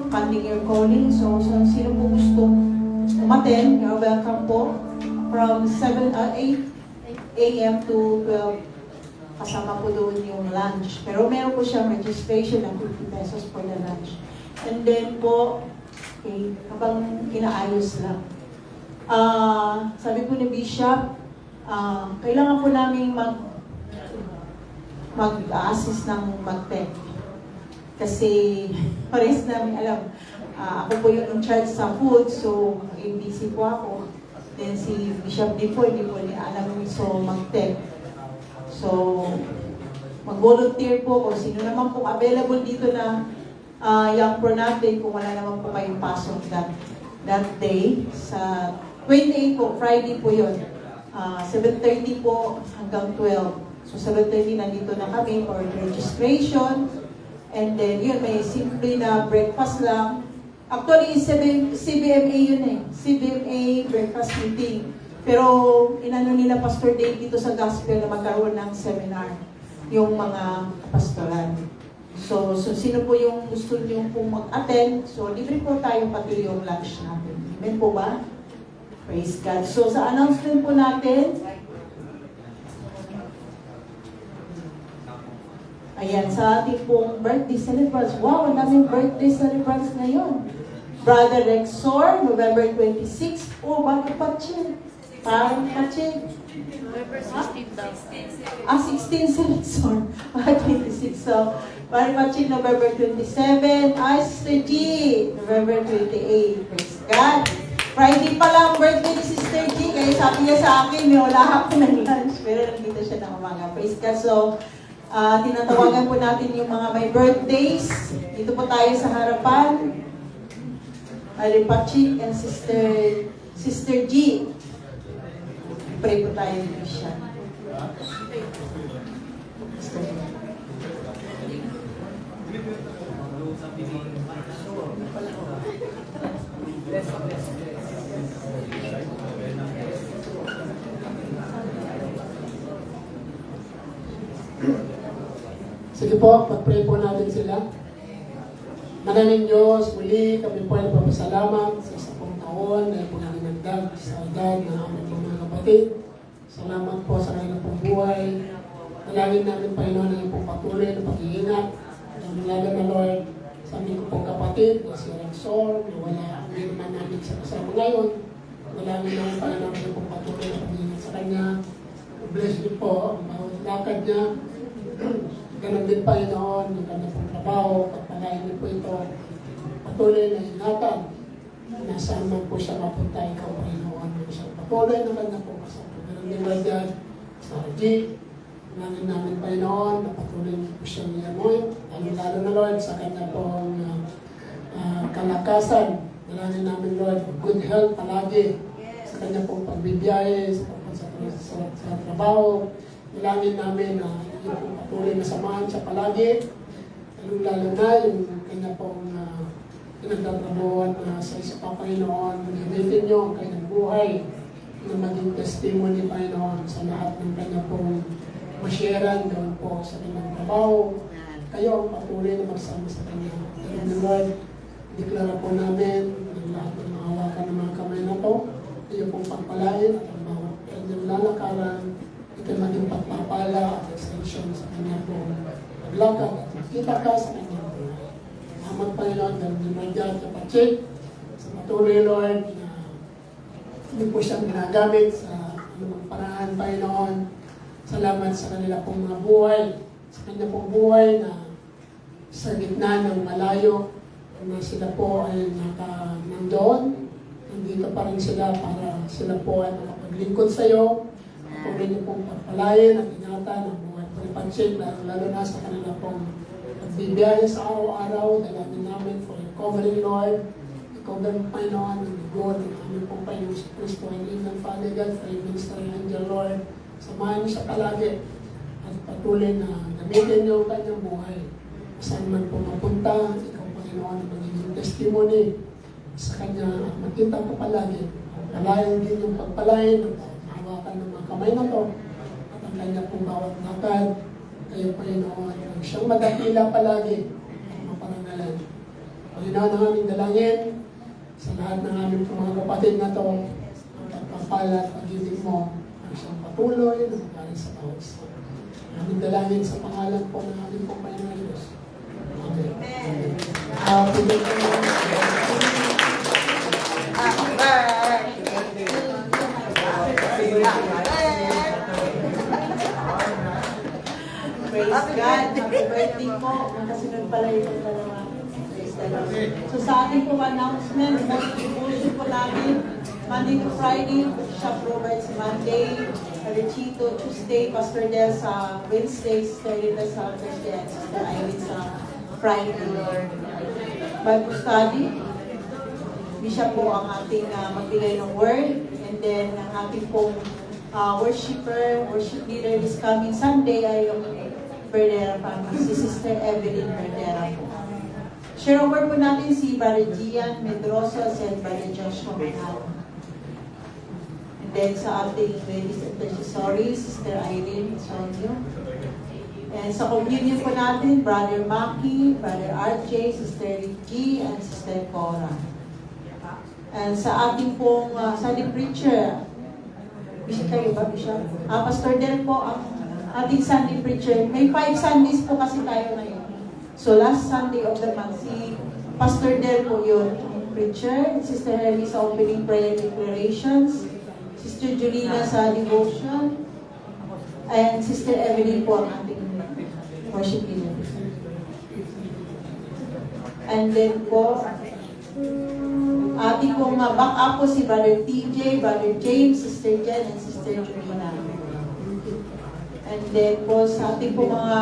Finding Your Calling. So sino po gusto umattend, you're welcome po. From 8 a.m. to 12, kasama po doon yung lunch. Pero meron po siyang registration ng 50 pesos for the lunch. And then po, okay, habang inaayos lang. Sabi po ni Bishop, kailangan po namin mag-assist ng mag-tech. Kasi parehas namin alam, ako po yung in charge sa food, so busy po ako. Then si Bishop din po, hindi po niya alam, so mag-tech. So, mag-volunteer po kung sino naman po available dito na young pro natin, kung wala naman po kayong pasok that day. Sa 28 po, Friday po yun. 7:30 po hanggang 12. So 7:30 nandito na kami for registration. And then yun, may simple na breakfast lang. Actually, CBMA yun eh. CBMA breakfast meeting. Pero inano nila Pastor Dave dito sa gospel na magkaroon ng seminar yung mga pastoral. So sino po yung gusto niyo pong mag-attend? So libre po tayo pati yung lunch natin. Amen po ba? Praise God. So sa announcement po natin, ayan, sa ating pong birthday celebrants. Wow, ang daming birthday celebrants ngayon. Brother Rexor, November 26. Oh, bakit pa siya? Parang pa siya. November 16 daw. 16 si Rexor. 26. So, parang pa siya November 27. Sister G, November 28. Praise God. Friday pa lang birthday ni Sister G. Kaya sabi niya sa akin, may wala ako ng lunch. Pero nandito siya ng umaga. Praise God. So, tinatawagan po natin yung mga may birthdays. Dito po tayo sa harapan. Ali Pachik and Sister G. Pray po tayo dito siya. Sige po, pag-pray po natin sila. Manaming Diyos, muli kami po ay papasalamat sa 10 taon na po namin nagdag sa edad ng aming mga kapatid. Salamat po sa kanilang pong buhay. Dalangin namin, Panginoon, na yung patuloy na pag-iingat. Lalo na, Lord, sa aming pong kapatid na si Rexor, na wala ang naman namin sa kasama ngayon. Dalangin namin, Panginoon, na yung patuloy na pag-iingat sa kanya. Bless niyo po ang bawat lakad niya. Ganon din, Panginoon, yung kanyang pong trabaho, pagpalain niyo po ito. Patuloy na ingatan. Nasaan man po siya mapunta, ikaw, Panginoon, siya patuloy na kanya po kasama. Ganon din, Lord God, sa RG. Nangin namin, Panginoon, na patuloy niyo po siyang iamoy. Lalo na, Lord, sa kanya pong kalakasan. Nangin namin, Lord, good health palagi. Sa kanya pong pagbibiyahe, sa trabaho. Nangin namin na yung pong patuloy na samahan siya palagi. Lalo na yung kanya pong pinagtatrabuhan sa isa pa, Panginoon. Gamitin niyo ang kanyang buhay na maging testimony, Panginoon, sa lahat ng kanya pong masyaran doon po sa kanyang trabaho. Kayo ang patuloy na magsama sa kanya. Pero Lord, deklara po namin ang lahat ng mahawakan ng mga kamay na to. Kayo pong pagpalain at ang bawat kanyang lalakaran. Ito maging pagpapala at extension sa kanya pong paglakad at makita ka sa kanyang buhay. Salamat, Panginoon, dahil di magyan sa Pachik, sa patuloy, Lord, na hindi po siyang ginagamit sa anumang paraan, Panginoon. Salamat sa kanila pong mga buhay, sa kanya pong buhay na sa gitna ng malayo, na sila po ay nandoon. Nandito pa rin sila para sila po ay makapaglingkod sa iyo. Patuloy niyo pong pagpalayan at ingatan ang buhay po ni Panchik, lalo na sa kanila pong pagbibiyahe sa araw-araw. Dalangin namin for recovery, Lord. Recovery, Panginoon, ng God, ng aming pong Panginoon sa Kristo, and even Father God, for your ministering angel, Lord. Samahan niyo siya palagi at patuloy na gamitin niyo ang kanyang buhay. Saan man po mapunta, ikaw, Panginoon, ang magiging testimony sa kanya at magkita ko palagi. Palayan din yung pagpalayan, hawakan ng mga kamay na to, at ang kanya pong bawat lakad. Kayo, Panginoon, ang siyang madakila palagi at maparangalan. Panginoon, ang aming dalangin sa lahat ng aming mga kapatid na to, ang pagpapala at pag-ibig mo, ang siyang patuloy na magaling sa bawat isa. Aming dalangin sa pangalan po ng aming pong Panginoon Diyos. Amen. Happy birthday. Praise God. Happy birthday po. Nakasunod pala yung dalawa. Praise the Lord. So sa ating po announcement, devotion po namin, Monday to Friday, Bishop Roberts Monday, Richito Tuesday, Pastor Del sa Wednesday, Sister Rita sa Thursday, and Sister Irene sa Friday. Bible study, Bishop po ang ating magbigay ng word, and then ang ating pong worship leader this coming Sunday ay yung Berdera family, si Sister Evelyn Berdera po. Share a word po natin si Brother Gian Medroso and Brother Joshua Manalo. And then sa ating ladies intercessory, Sister Irene Sonyo. And sa communion po natin, Brother Maki, Brother RJ, Sister Ricky, and Sister Cora. And sa ating pong Sunday preacher, Bishop kayo ba, Bishop? Pastor Del po ang ating Sunday preacher. May 5 Sundays po kasi tayo ngayon. So last Sunday of the month, si Pastor Del po yun, preacher. Sister Helly sa opening prayer declarations. Sister Julina sa devotion. And Sister Evelyn po ang ating worship leader. And then po, ating pong back up po si Brother TJ, Brother James, Sister Jen, and Sister Julina. And then po sa ating po mga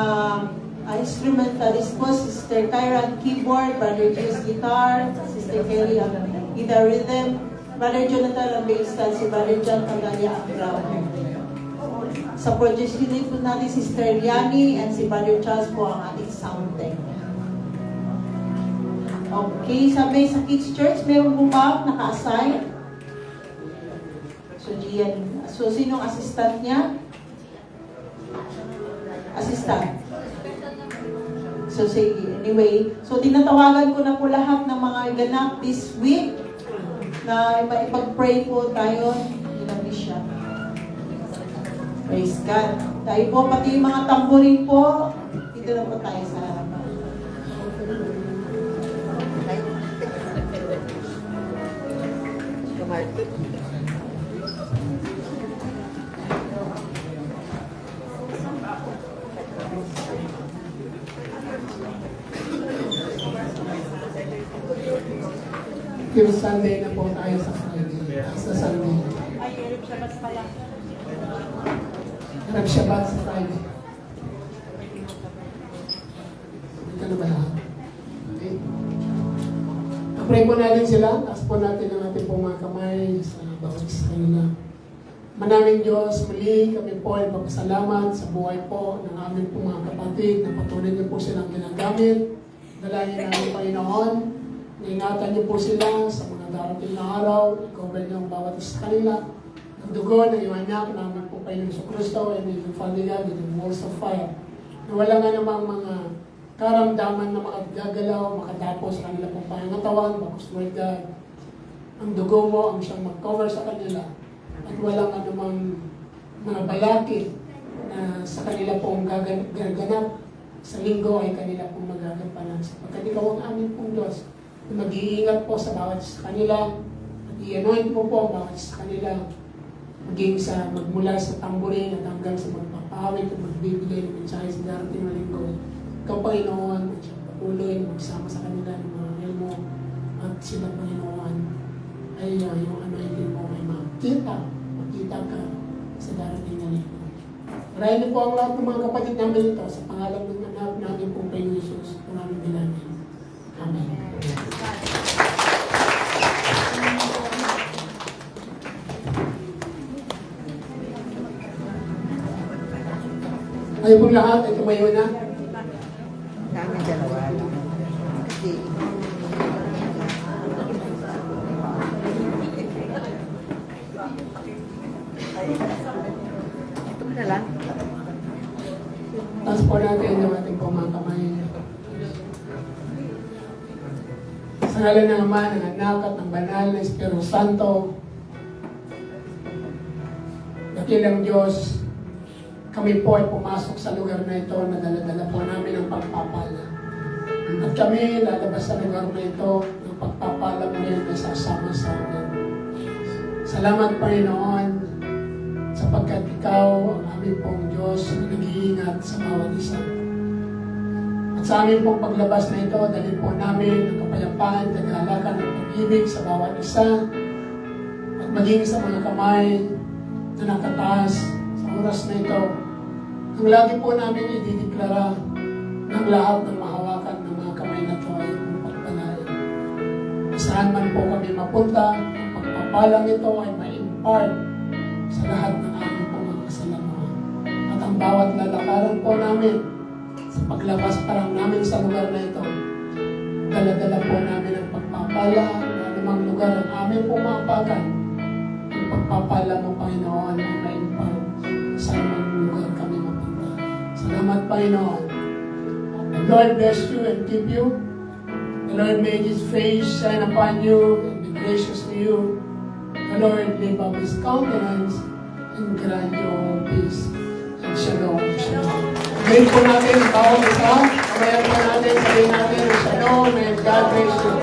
instrumentalist po, Sister Kyra on keyboard, Brother Juice guitar, Sister Kelly on guitar rhythm, Brother Jonathan on bass stand, si Brother John Cagalia on drum. Sa project unit po natin, Sister Liani and si Brother Charles po ang ating sound tech. Okay, sabi sa Kids Church, meron po ba naka-assign? So, Gian. So, sinong assistant niya? Assistant. So, sige. Anyway, so tinatawagan ko na po lahat ng mga ganap this week na ipag-pray po tayo. Ginabi siya. Praise God. Tayo po, pati yung mga tamborin po, dito na po tayo sa harapan. Yung Sunday na po tayo sa Friday. Sa Sunday. Ay, Erip Shabbat pala. Harap Shabbat sa Friday. Ito na ba lahat? Okay. Pray po natin sila. Taas po natin ang ating pong mga kamay sa bawat sa kanila. Manaming Diyos, muli kami po ay magpasalamat sa buhay po ng aming pong mga kapatid na patuloy niyo po silang ginagamit. Dalangin namin Panginoon. Ingatan niyo po sila sa mga darating na araw. I-cover niyo ang bawat isa kanila. Ang dugo ng iyong anak namin po Panginoon sa Kristo ay yung Father God with the walls of fire. Na wala nga namang mga karamdaman na makagagalaw, makatapos sa kanila pong pangangatawan, bakos Lord God. Ang dugo mo ang siyang mag-cover sa kanila. At walang anumang mga balakid na sa kanila pong gaganap. Sa linggo ay kanila pong magagampanan. Sapagkat ikaw ang aming pong Diyos. Mag-iingat po sa bawat sa kanila at i-anoint po po ang bawat sa kanila maging sa magmula sa tamborin at hanggang sa magpapawit at magbibigay ng mensahe sa darating na linggo. Ikaw Panginoon at siya patuloy na magsama sa kanila ng mga angel mo at sila Panginoon ay yung anointing mo ay makita ka sa darating na linggo. Maraming po ang lahat ng mga kapatid namin ito sa pangalan ng anak namin pong Panginoon Jesus ang aming bilangin. Amen. Ayaw pong lahat ay tumayo na. Kami dalawa. Kasi ito mo na lang. ngalan ng Ama, ng Anak, at ng Banal na Espiritu Santo, dakilang Diyos, kami po ay pumasok sa lugar na ito na dala-dala po namin ang pagpapala. At kami lalabas sa lugar na ito ng pagpapala mo rin na sasama sa amin. Salamat, Panginoon, sapagkat Ikaw ang aming pong Diyos na nag-iingat sa bawat isa. At sa aming pong paglabas na ito, dahil po namin ang kapayapaan, tagahalakan at pag-ibig sa bawat isa at maging sa mga kamay na nakataas sa oras na ito. Ang lagi po namin idideklara ng lahat ng mahawakan ng mga kamay na ito ay ang pagpalain. Saan man po kami mapunta, ang pagpapalang ito ay ma-impart sa lahat ng aming pong mga kasalanan. At ang bawat lalakaran po namin sa paglabas pa lang namin sa lugar na ito, dala-dala po namin ang pagpapala na anumang lugar ang aming pumapakan. Ang pagpapala mo, Panginoon, ay ma-impart sa anumang lugar kami mapunta. Salamat, Panginoon. The Lord bless you and keep you. The Lord make His face shine upon you and be gracious to you. The Lord lift up His countenance and grant you all peace. And shalom, shalom. Ngayon po natin ang bawat isa. Kamayan po natin, sabihin natin, shalom and God bless you.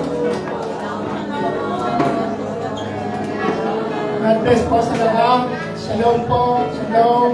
God bless po sa lahat. Shalom po, shalom.